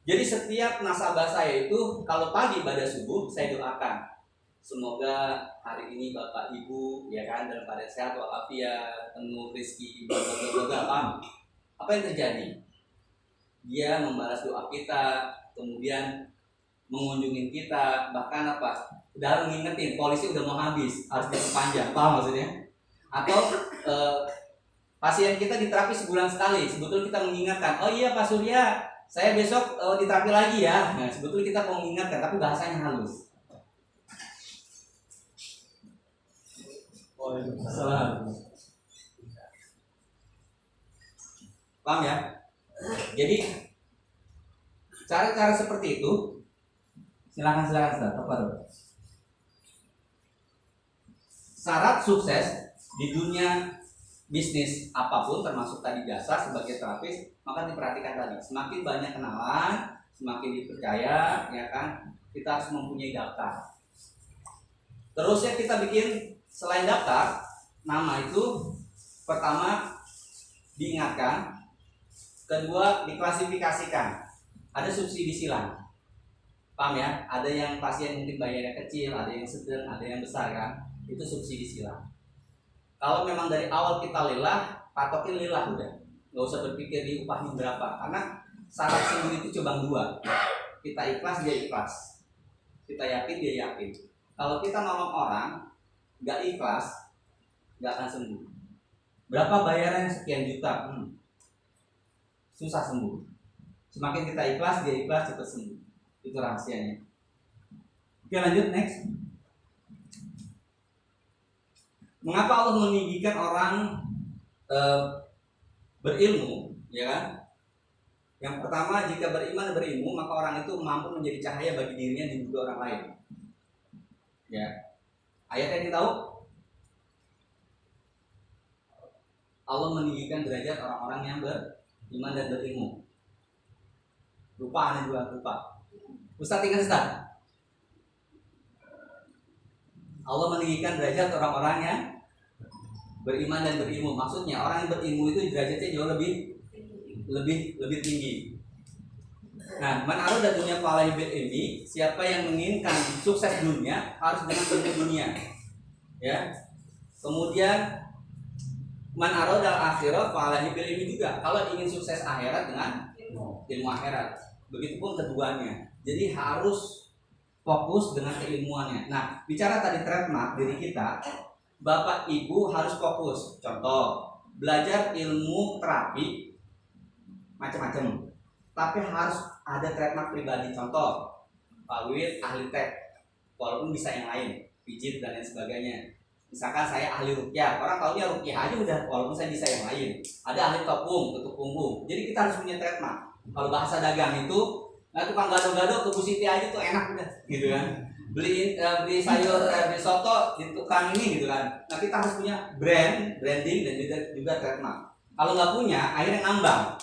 Jadi setiap nasabah saya itu kalau pagi pada subuh saya doakan, semoga hari ini bapak ibu ya kan dalam keadaan sehat walafiat, penuh rezeki, berbagai. Apa yang terjadi? Dia membalas doa kita, kemudian mengunjungi kita, bahkan apa? Udah ngingetin, polisi udah mau habis, harus diperpanjang, paham maksudnya? Atau pasien kita diterapi sebulan sekali, sebetulnya kita mengingatkan, oh iya Pak Surya, saya besok diterapi lagi ya. Nah, sebetulnya kita mau mengingatkan, tapi bahasanya halus. Waalaikumsalam. Paham ya? Jadi cara-cara seperti itu, silakan apa tuh? Syarat sukses di dunia bisnis apapun termasuk tadi jasa sebagai terapis, maka diperhatikan tadi semakin banyak kenalan, semakin dipercaya, ya kan, kita harus mempunyai daftar. Terusnya kita bikin selain daftar nama itu, pertama diingatkan, kedua diklasifikasikan. Ada subsidi silang, paham ya? Ada yang pasien mungkin bayarnya kecil, ada yang sedang, ada yang besar kan? Itu subsidi silang. Kalau memang dari awal kita lillah, patokin lillah udah, nggak usah berpikir di upahnya berapa, karena syarat sembuh itu cuma dua, kita ikhlas dia ikhlas, kita yakin dia yakin. Kalau kita nolong orang nggak ikhlas, nggak akan sembuh. Berapa bayaran sekian juta, susah sembuh. Semakin kita ikhlas, dia ikhlas, cepat sembuh. Itu rahasianya. Oke, lanjut next. Mengapa Allah meninggikan orang berilmu, ya kan? Yang pertama, jika beriman dan berilmu, maka orang itu mampu menjadi cahaya bagi dirinya dan juga orang lain. Ya, ayatnya kita tahu. Allah meninggikan derajat orang-orang yang beriman dan berilmu. Lupa, aneh juga lupa. Ustaz ingat Ustaz? Allah meninggikan derajat orang-orang yang beriman dan berilmu. Maksudnya orang yang berilmu itu derajatnya jauh lebih tinggi. Nah, man arada dunya falahi bil ilmi, siapa yang menginginkan sukses dunia harus dengan ilmu dunia. Ya. Kemudian man arada akhirah falahi bil ilmi juga. Kalau ingin sukses akhirat dengan ilmu akhirat. Begitupun keduanya. Jadi harus fokus dengan keilmuannya. Nah, bicara tadi trademark diri kita, Bapak Ibu harus fokus. Contoh, belajar ilmu terapi macam-macam, tapi harus ada trademark pribadi. Contoh, Pak Wid ahli tek, walaupun bisa yang lain, pijit dan lain sebagainya. Misalkan saya ahli ruqyah, orang taunya ruqyah aja udah, walaupun saya bisa yang lain. Ada ahli topung, tutup punggung. Jadi kita harus punya trademark. Kalau bahasa dagang itu, nah tukang gado-gado ke Bu Siti aja tuh enak udah, gitu kan. Beli sayur, beli soto di tukang ini gitu kan. Nah kita harus punya branding dan juga trademark. Kalau nggak punya, akhirnya ngambang.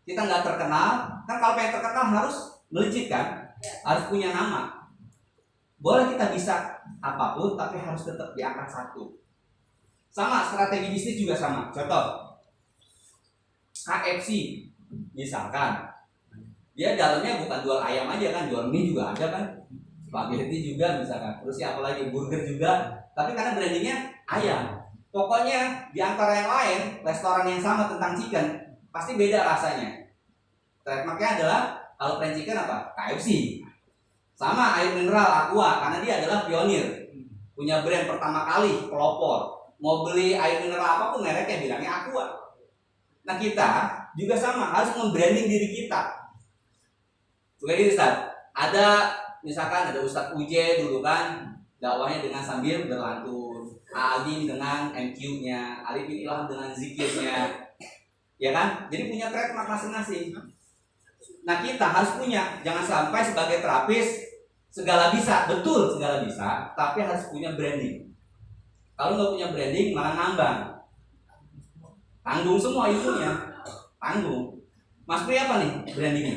Kita nggak terkenal, kan kalau pengen terkenal harus melejit kan, harus punya nama. Boleh kita bisa apapun, tapi harus tetap diangkat satu. Sama strategi bisnis juga sama. Contoh, KFC misalkan, dia dalamnya bukan jual ayam aja kan, jual mie juga ada kan. Spaghetti juga misalkan, terus ya apalagi burger juga, tapi karena brandingnya ayam. Pokoknya di antara yang lain, restoran yang sama tentang chicken pasti beda rasanya. Trademarknya adalah kalau fried chicken apa? KFC. Sama air mineral Aqua, karena dia adalah pionir, punya brand pertama kali, pelopor. Mau beli air mineral apapun mereknya bilangnya Aqua. Nah kita juga sama, harus membranding diri kita. Oke Ustaz, ada misalkan ada Ustadz Uje dulu kan dakwahnya dengan sambil berlantun, Agim dengan MQ-nya, Arifin Ilham dengan zikirnya, ya kan? Jadi punya trademark masing-masing. Nah kita harus punya, jangan sampai sebagai terapis segala bisa, betul segala bisa, tapi harus punya branding. Kalau nggak punya branding malah ngambang, tanggung semua itunya, tanggung. Mas Pri apa nih brandingnya?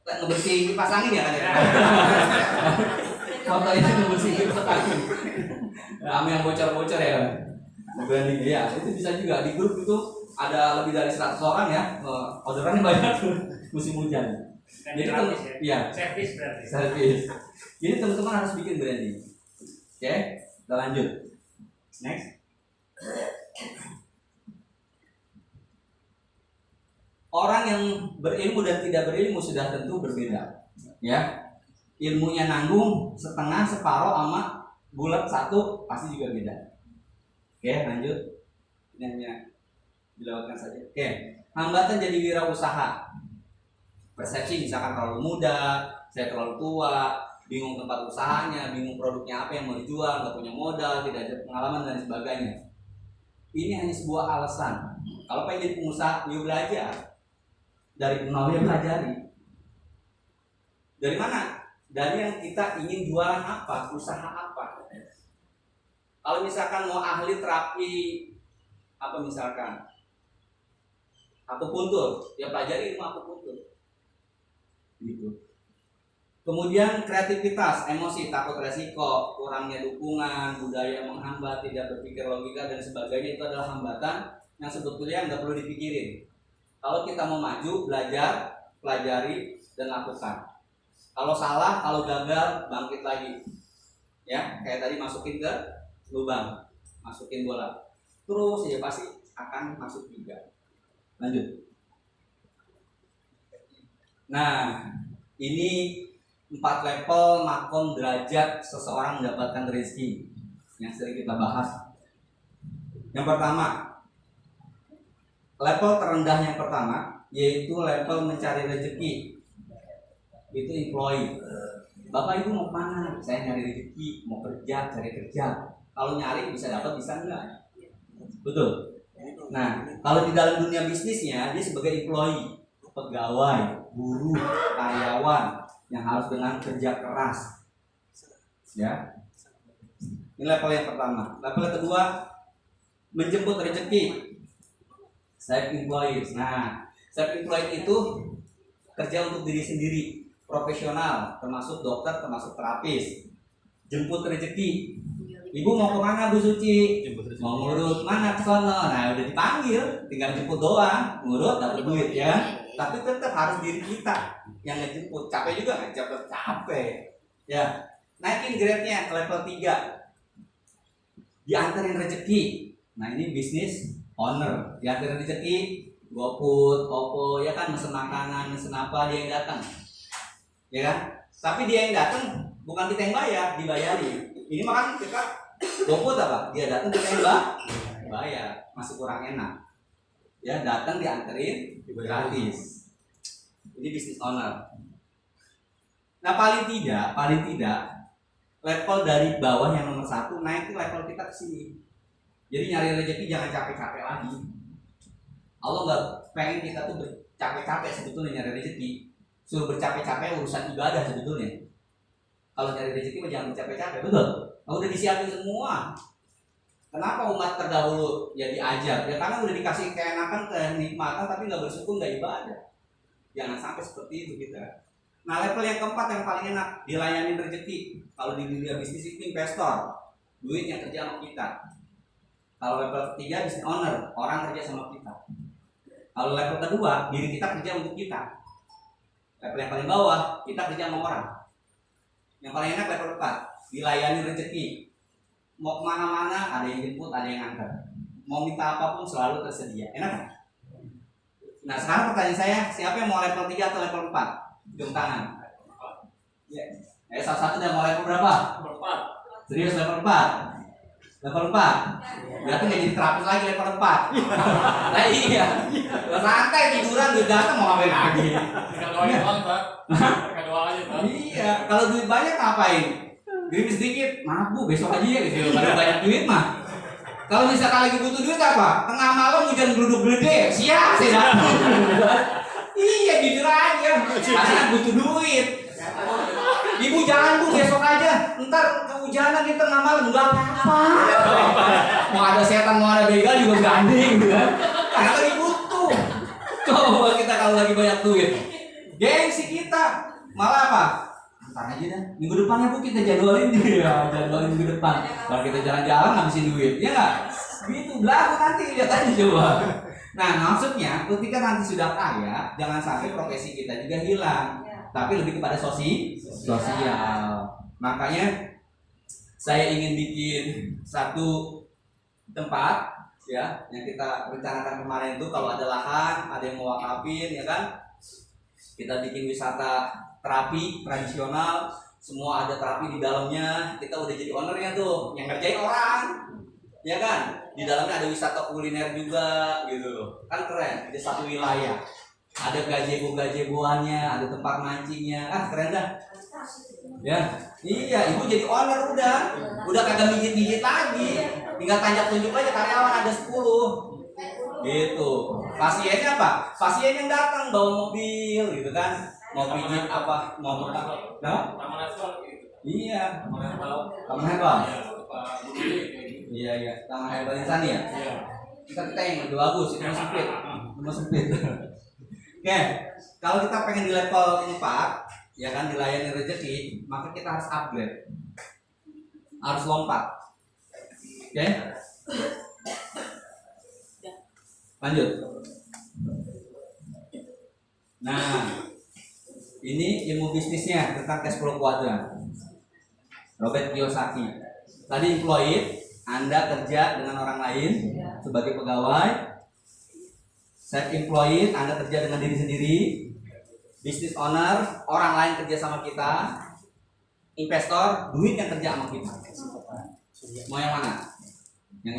Ngebersih kipas angin ya kan ya? Foto itu ngebersih kipas angin. Rame yang bocor-bocor ya. Branding ya, itu bisa juga di grup itu ada lebih dari 100 orang ya. Orderannya banyak musim hujan. Jadi teman, ya. Servis berarti. Servis. Jadi teman-teman harus bikin branding. Oke, kita lanjut. Next. Orang yang berilmu dan tidak berilmu sudah tentu berbeda, ya. Ilmunya nanggung setengah, separuh, sama bulat satu pasti juga beda. Oke, lanjut. Ini hanya dilewatkan saja. Oke, hambatan jadi wirausaha. Persepsi misalkan terlalu muda, saya terlalu tua, bingung tempat usahanya, bingung produknya apa yang mau dijual, nggak punya modal, tidak ada pengalaman dan sebagainya. Ini hanya sebuah alasan. Kalau pengen jadi pengusaha, yuk belajar. Dari nol ya pelajari. Dari mana? Dari yang kita ingin jualan apa, usaha apa. Kalau misalkan mau ahli terapi Apa misalkan? Akupuntur, ya pelajari ilmu akupuntur. Gitu. Kemudian kreativitas, emosi, takut resiko, kurangnya dukungan, budaya menghambat, tidak berpikir logika dan sebagainya, itu adalah hambatan yang sebetulnya nggak perlu dipikirin. Kalau kita mau maju, belajar, pelajari, dan lakukan. Kalau salah, kalau gagal, bangkit lagi. Ya, kayak tadi masukin ke lubang, masukin bola. Terus ya pasti akan masuk juga. Lanjut. Nah, ini 4 level makom derajat seseorang mendapatkan rezeki yang sering kita bahas. Yang pertama, level terendah yang pertama yaitu level mencari rezeki. Itu employee. Bapak Ibu mau kemana? Saya nyari rezeki, mau kerja, cari kerja. Kalau nyari bisa dapat, bisa enggak? Betul. Nah, kalau di dalam dunia bisnisnya dia sebagai employee, pegawai, buruh, karyawan yang harus dengan kerja keras. Ya. Ini level yang pertama. Level kedua, menjemput rezeki. Self employed. Nah, self employed itu kerja untuk diri sendiri, profesional, termasuk dokter, termasuk terapis. Jemput rezeki. Ibu mau kemana Bu Suci? Mau ngurut mana ke sono? Nah, udah dipanggil, tinggal jemput doang, ngurut dapat duit ya. Tapi tetap harus diri kita yang ngejemput. Capek juga nggak? Capek. Ya. Naikin grade-nya ke level 3. Dianterin rezeki. Nah, ini bisnis owner. Dianterin rezeki, GoFood, OVO, ya kan, mesen makanan, mesen apa, dia yang datang. Ya kan? Tapi dia yang datang, bukan kita yang bayar, dibayari. Ini makan kita GoFood apa? Dia datang kita yang bayar, masih kurang enak. Ya, datang dianterin gratis. Ini bisnis owner. Nah, paling tidak level dari bawah yang nomor 1 naik ke level kita ke sini. Jadi nyari rezeki jangan capek-capek lagi. Allah nggak pengen kita tuh bercapek-capek sebetulnya nyari rezeki. Suruh bercapek-capek urusan ibadah sebetulnya. Kalau nyari rezeki jangan bercapek-capek, betul? Nah, udah disiapin semua. Kenapa umat terdahulu ya diajar? Ya karena udah dikasih keenakan, kenikmatan, tapi nggak bersyukur, nggak ibadah. Jangan sampai seperti itu kita. Nah, level yang keempat yang paling enak, dilayani rezeki. Kalau di dunia bisnis itu investor, duit yang kerja sama kita. Kalau level ketiga bisnis owner, orang kerja sama kita. Kalau level kedua, diri kita kerja untuk kita. Level yang paling bawah, kita kerja sama orang. Yang paling enak level 4, dilayani rezeki. Mau kemana-mana ada yang jemput, ada yang antar. Mau minta apapun selalu tersedia. Enak kan? Nah, sekarang pertanyaan saya, siapa yang mau level 3 atau level 4? Jom tangan. Ya. Salah satu yang mau level berapa? Level 4. Serius level 4? Level 4? Berarti nggak jadi terapis lagi level 4. Nah iya. Santai tiduran, duit datang mau ngapain lagi? Tinggal doain doang, Pak. Tinggal doa aja, Pak. Iya, kalau duit banyak ngapain? Gerimis sedikit, maaf Bu, besok aja ya gitu. Kalau banyak duit mah. Kalau misalkan lagi butuh duit apa? Tengah malam hujan geluduk gede, siap saya datang. Iya, jujur aja. Karena butuh duit. Ibu jangan Bu, besok aja. Ntar kehujanan di tengah malam, nggak apa-apa. Mau ada setan, mau ada begal juga gandeng gitu kan. Karena lagi butuh. Coba kita kalau lagi banyak duit, gengsi kita. Malah apa? Ntar aja dah, minggu depannya Bu kita jadwalin dia, jadwalin minggu depan. Kalau kita jalan-jalan ngabisin duit, ya nggak? Gitu, belagu nanti lihat aja coba. Nah, maksudnya ketika nanti sudah kaya, jangan sampai profesi kita juga hilang, tapi lebih kepada sosial. Makanya saya ingin bikin satu tempat ya yang kita rencanakan kemarin itu, kalau ada lahan, ada yang mau wakafin, ya kan? Kita bikin wisata terapi tradisional, semua ada terapi di dalamnya. Kita udah jadi ownernya tuh, yang ngerjain orang, ya kan? Di dalamnya ada wisata kuliner juga, gitu kan, keren. Ada satu wilayah, ada gazebo-gazeboannya, ada tempat mancingnya, keren dah. Ya, iya, ibu jadi owner udah kagak mijit-mijit lagi, tinggal tanjak tunjuk aja, karyawan ada 10. Gitu. Pasiennya apa? Pasien yang datang bawa mobil gitu kan. Mau pijit apa? Mau apa? Nah? Taman Nasional gitu. Iya. Taman Nasional. Taman herbal. Pak Budi kayak gitu. Iya. Taman herbal insani ya? Iya. kita yang lebih bagus, itu sempit. Oke, kalau kita pengen di level 4, ya kan, dilayani rezeki, maka kita harus upgrade, harus lompat. Oke, lanjut. Nah, ini ilmu bisnisnya tentang cash flow quadrant. Robert Kiyosaki. Tadi employee, Anda kerja dengan orang lain sebagai pegawai. Self employed, Anda kerja dengan diri sendiri. Business owner, orang lain kerja sama kita. Investor, duit yang kerja sama kita. Mau yang mana? Yang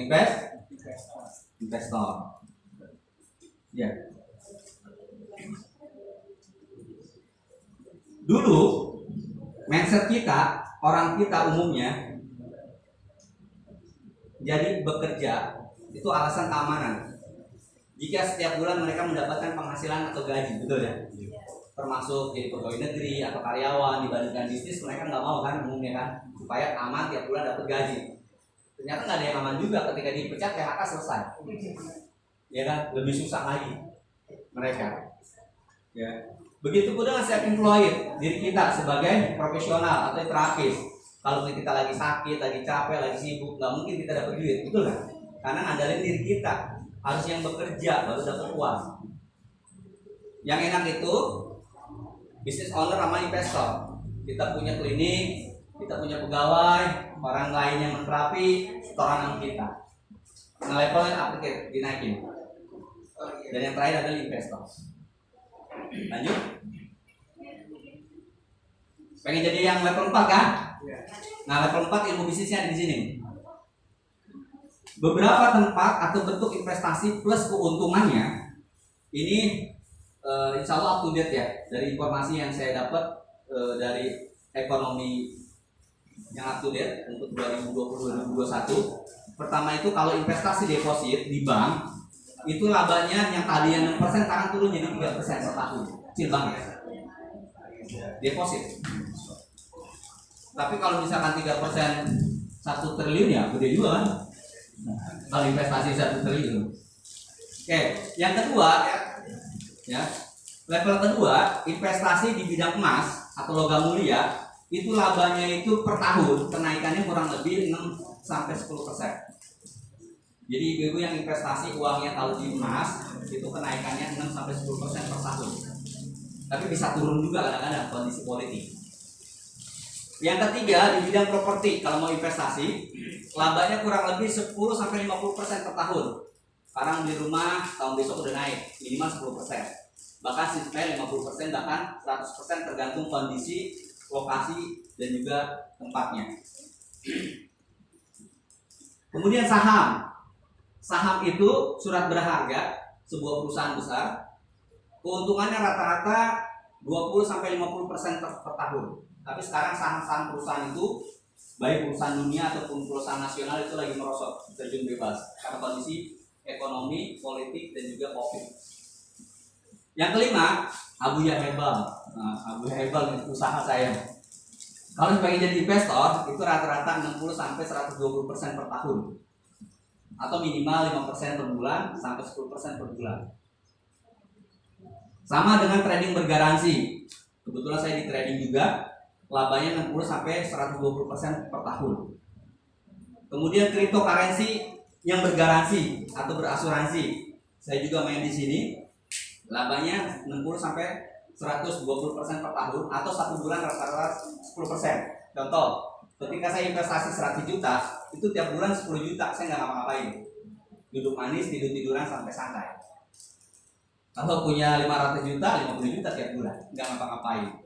investor. Ya. Dulu mindset kita, orang kita umumnya jadi bekerja itu alasan keamanan. Jika setiap bulan mereka mendapatkan penghasilan atau gaji, betul ya? Termasuk jadi pegawai negeri atau karyawan, dibandingkan bisnis, mereka nggak mau kan umumnya kan, supaya aman tiap bulan dapat gaji. Ternyata nggak ada yang aman juga, ketika dipecat PHK selesai, ya kan, lebih susah lagi mereka. Ya. Begitu pun dengan self-employed, diri kita sebagai profesional atau terapis. Kalau kita lagi sakit, lagi capek, lagi sibuk, nggak mungkin kita dapat duit, betul kan? Karena ngandalin diri kita, harus yang bekerja baru dapat uang. Yang enak itu business owner sama investor. Kita punya klinik, kita punya pegawai, orang lain yang menterapi, setoran sama kita. Nah, levelnya upgrade, dinaikin. Dan yang terakhir adalah investor. Lanjut. Pengen jadi yang level 4 kan? Nah, level 4 ilmu bisnisnya ada di sini. Beberapa tempat atau bentuk investasi plus keuntungannya ini insya Allah up to date ya, dari informasi yang saya dapat dari ekonomi yang up to date untuk 2020-2021. Pertama itu kalau investasi deposit di bank itu labanya yang tadinya 6% sekarang turun jadi 3% per tahun. Kecil banget deposit. Tapi kalau misalkan 3% 1 triliun ya gede juga kan. Kalau investasi 1 triliun. Oke, yang kedua ya, level kedua investasi di bidang emas atau logam mulia itu labanya itu per tahun kenaikannya kurang lebih 6-10%. Jadi ibu-ibu yang investasi uangnya kalau di emas itu kenaikannya 6-10% per tahun. Tapi bisa turun juga kadang-kadang kondisi politik. Yang ketiga di bidang properti, kalau mau investasi labanya kurang lebih 10-50% per tahun. Sekarang di rumah tahun besok udah naik minimal 10%. Bahkan sampai 50%, bahkan 100% tergantung kondisi, lokasi dan juga tempatnya. Kemudian saham. Saham itu surat berharga sebuah perusahaan besar. Keuntungannya rata-rata 20-50% per tahun. Tapi sekarang saham-saham perusahaan itu, baik perusahaan dunia ataupun perusahaan nasional itu lagi merosot, terjun bebas karena kondisi ekonomi, politik dan juga COVID. Yang kelima, Abuya Herbal. Nah, Abuya Herbal itu usaha saya. Kalau pengen jadi investor itu rata-rata 60-120% per tahun. Atau minimal 5% per bulan sampai 10% per bulan. Sama dengan trading bergaransi. Kebetulan saya di trading juga, labanya 60-120% per tahun. Kemudian cryptocurrency yang bergaransi atau berasuransi. Saya juga main di sini. Labanya 60-120% per tahun atau 1 bulan rata-rata 10%. Contoh, ketika saya investasi 100 juta, itu tiap bulan 10 juta saya nggak ngapa-ngapain. Duduk manis, tidur-tiduran sampai santai. Kalau punya 500 juta, 50 juta tiap bulan, nggak ngapa-ngapain.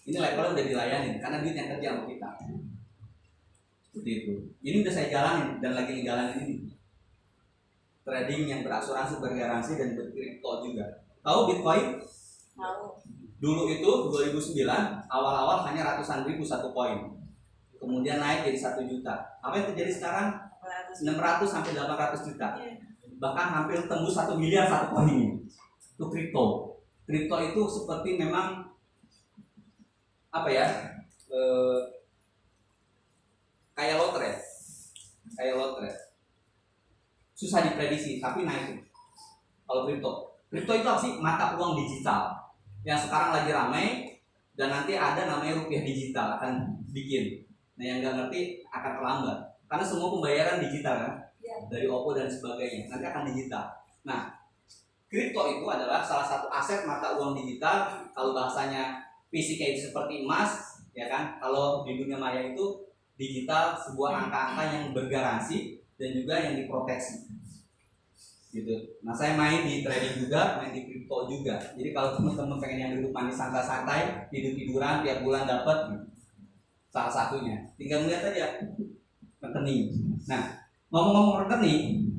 Ini levelnya udah dilayani karena duit yang kerja sama kita. Seperti itu. Ini udah saya jalanin dan lagi ngejalanin ini. Trading yang berasuransi, bergaransi dan berkripto juga. Tahu Bitcoin? Tahu. Dulu itu 2009 awal-awal hanya ratusan ribu satu koin. Kemudian naik jadi 1 juta. Apa yang terjadi sekarang? 600-800 juta. Bahkan hampir tembus 1 miliar satu koin ini. Itu kripto. Kripto itu seperti memang apa ya? Kayak lotre. susah diprediksi tapi naik. Kalau kripto itu apa sih? Mata uang digital yang sekarang lagi ramai dan nanti ada namanya rupiah digital akan bikin. Nah yang nggak ngerti akan terlambat karena semua pembayaran digital kan, dari OPPO dan sebagainya nanti akan digital. Nah kripto itu adalah salah satu aset mata uang digital. Kalau bahasanya fisiknya itu seperti emas, ya kan? Kalau di dunia maya itu digital, sebuah angka-angka yang bergaransi dan juga yang diproteksi. Gitu. Nah saya main di trading juga, main di kripto juga. Jadi kalau teman-teman pengen yang duduk manis santai-santai, tidur-tiduran tiap bulan dapat, salah satunya. Tinggal melihat aja rekening. Nah ngomong-ngomong rekening,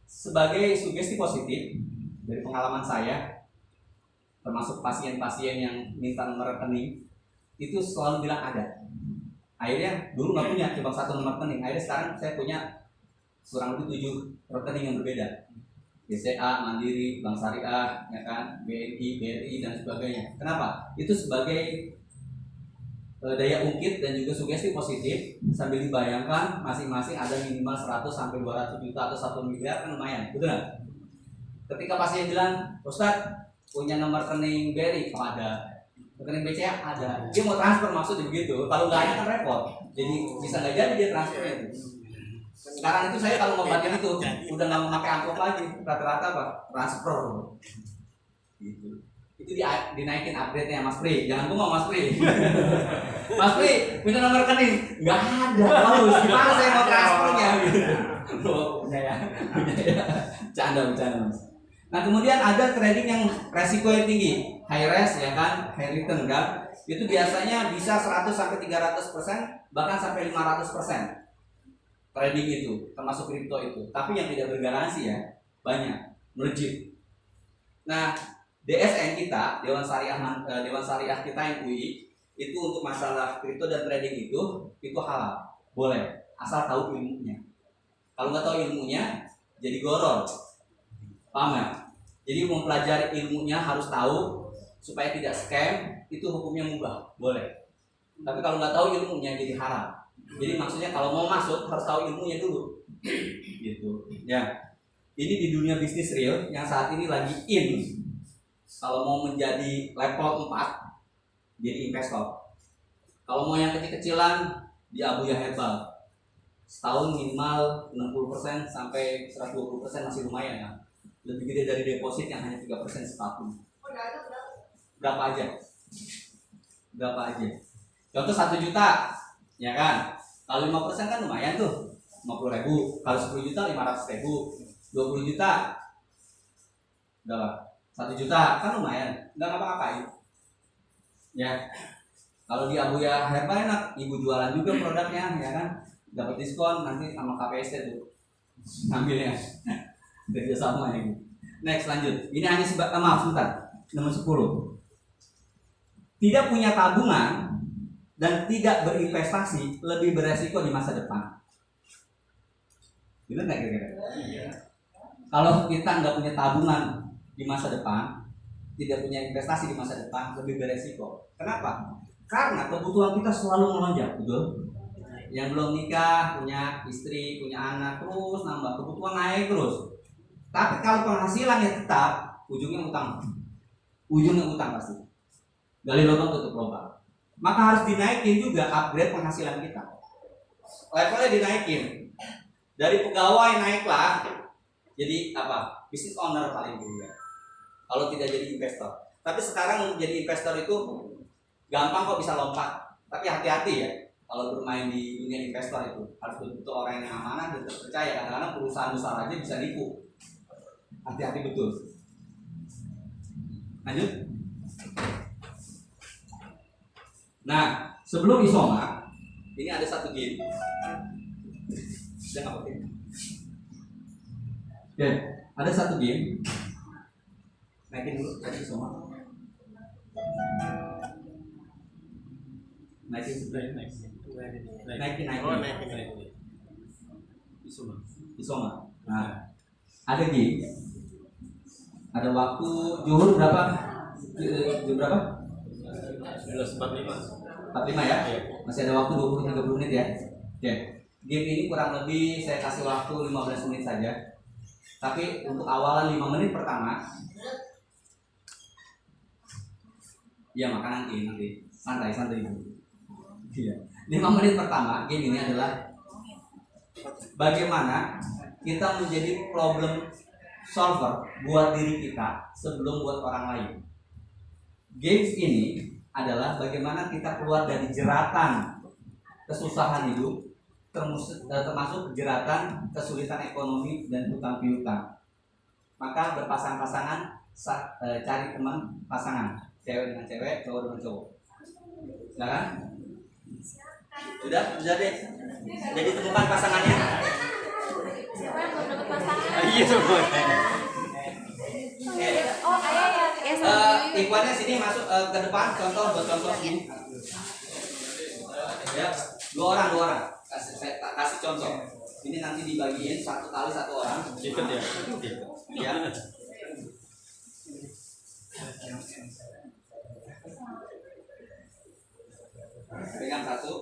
sebagai sugesti positif dari pengalaman saya, termasuk pasien-pasien yang minta nomor rekening, itu selalu bilang ada. Akhirnya dulu nggak punya, cuma 1 nomor rekening. Akhirnya sekarang saya punya kurang lebih 7 rekening yang berbeda. BCA, Mandiri, Bank Syariah, ya kan, BNI, BRI dan sebagainya. Kenapa? Itu sebagai daya ungkit dan juga sugesti positif sambil dibayangkan masing-masing ada minimal 100 sampai 200 juta atau 1 miliar kan lumayan, betul nggak? Ketika pasien bilang, Ustadz punya nomor rekening BRI, oh ada, rekening BCA ada, dia mau transfer maksudnya begitu. Kalau nggak ada kan repot, jadi bisa nggak jadi dia transfernya itu. Sekarang itu saya kalau mau batin itu udah nggak mau pakai amplop lagi, rata-rata apa? Transfer. Gitu. Itu dinaikin upgrade-nya Mas Pri. Jangan bengong Mas Pri. Mas Pri, punya nomor rekening? Nggak ada. Bagus. Gimana saya mau transfernya? Gitu. Punya ya. Canda Mas. Nah kemudian ada trading yang resiko yang tinggi, high risk ya kan, high return kan. Itu biasanya bisa 100 sampai 300%, bahkan sampai 500%. Trading itu, termasuk kripto itu. Tapi yang tidak bergaransi ya, banyak, melejit. Nah, DSN kita, Dewan Syariah kita yang UI, itu untuk masalah kripto dan trading itu halal, boleh, asal tahu ilmunya. Kalau nggak tahu ilmunya, jadi goror, paham ya? Jadi mempelajari ilmunya harus tahu supaya tidak scam, itu hukumnya mubah, boleh. Tapi kalau nggak tahu ilmunya jadi haram. Jadi maksudnya kalau mau masuk harus tahu ilmunya dulu, gitu. Ya, ini di dunia bisnis real yang saat ini lagi in. Kalau mau menjadi level 4, jadi investor. Kalau mau yang kecil-kecilan di Abuya Herbal, setahun minimal 60% sampai 120% masih lumayan ya. Lebih gede dari deposit yang hanya 3% setahun. Berapa aja? Contoh 1 juta, ya kan? Kalau 5% kan lumayan tuh, 50.000. Kalau 10 juta 500.000. 20 juta berapa? 1 juta kan lumayan, nggak ngapa-ngapain. Ya, kalau di Abuya Herbal enak, ibu jualan juga produknya, ya kan? Dapat diskon nanti sama KPST tuh, ambilnya. Kerja sama ya. Next lanjut. Ini hanya maaf sebentar. Nomor 10. Tidak punya tabungan dan tidak berinvestasi lebih beresiko di masa depan. Benar nggak kira-kira? Iya. Kalau kita nggak punya tabungan di masa depan, tidak punya investasi di masa depan, lebih beresiko. Kenapa? Karena kebutuhan kita selalu melonjak, betul? Yang belum nikah, punya istri, punya anak, terus nambah, kebutuhan naik terus. Tapi kalau penghasilannya tetap, ujungnya utang pasti. Gali lubang tutup lubang. Maka harus dinaikin juga upgrade penghasilan kita. Levelnya dinaikin. Dari pegawai naiklah jadi apa? Business owner paling tinggi. Kalau tidak jadi investor. Tapi sekarang jadi investor itu gampang kok bisa lompat. Tapi hati-hati ya. Kalau bermain di dunia investor itu harus betul-betul orang yang amanah dan terpercaya. Kadang-kadang perusahaan besar aja bisa nipu. Hati-hati betul. Lanjut. Nah, sebelum isoma, ini ada satu game. Sudah nggak pakai? Oke, ada satu game. Naikin dulu tadi isoma. Naikin. Isoma. Nah, ada game. Ada waktu zuhur berapa? Jam berapa? 11.45 ya? Masih ada waktu 20-30 menit ya. Oke. game ini kurang lebih saya kasih waktu 15 menit saja. Tapi untuk awalan 5 menit pertama, ya makan nanti santai dulu. Iya. 5 menit pertama game ini adalah bagaimana kita menjadi problem solver buat diri kita sebelum buat orang lain. Games ini adalah bagaimana kita keluar dari jeratan kesusahan hidup, termasuk jeratan kesulitan ekonomi dan hutang piutang. Maka berpasang-pasangan, cari teman pasangan, cewek dengan cewek, cowok dengan cowok. Silakan. Sudah deh. Jadi temukan pasangannya. Siapa yang belum dapat pasangan? Iya semua. Oh, ayah ya. Ikhwannya sini masuk ke depan, buat contoh sini. Ya, dua orang. Kasih contoh. Ini nanti dibagiin 1 kali 1 orang. Ikut ya. Ya. Pegang satu.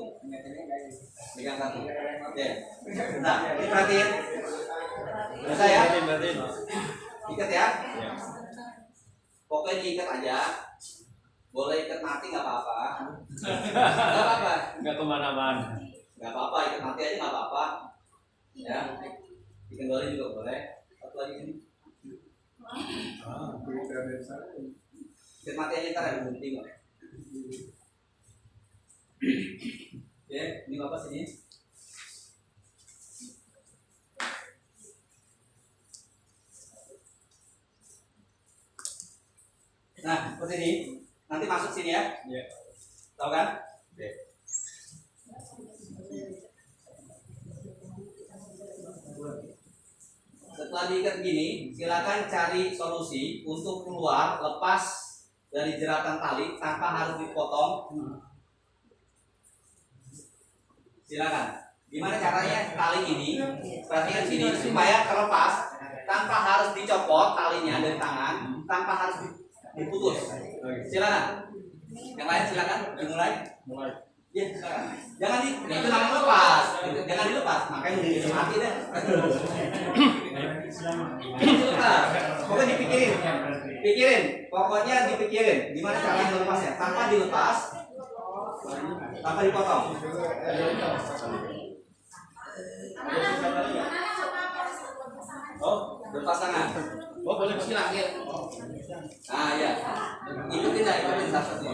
Oke. Nah, ini perhatiin. Bisa ya? Ikat ya. Pokoknya diikat aja. Boleh ikat mati nggak apa-apa. Nggak apa-apa. Nggak kemana-mana. Nggak apa-apa, ikat mati aja nggak apa-apa. Ya. Dikendali juga boleh. Satu lagi ini. Ikat mati aja ntar ada gunting kok. Oke, ini bapak sini. Nah, seperti ini. Nanti masuk sini ya. Iya. Tahu kan? Iya. Setelah diikat gini, silakan cari solusi untuk keluar lepas dari jeratan tali tanpa harus dipotong. Silakan. Gimana caranya tali ini? Perhatikan sini supaya terlepas tanpa harus dicopot talinya dari tangan, tanpa harus diputus. Silakan. Yang lain silakan dimulai. Ya, silakan. Jangan itu namanya lepas. Jangan dilepas. Makanya jadi mati deh. Pokoknya dipikirin. Pokoknya dipikirin. Gimana caranya melepasnya? Tanpa dilepas, tanpa dipotong. Oh, berpasangan. Oh, boleh silakan. Ah ya. Ikutin satu.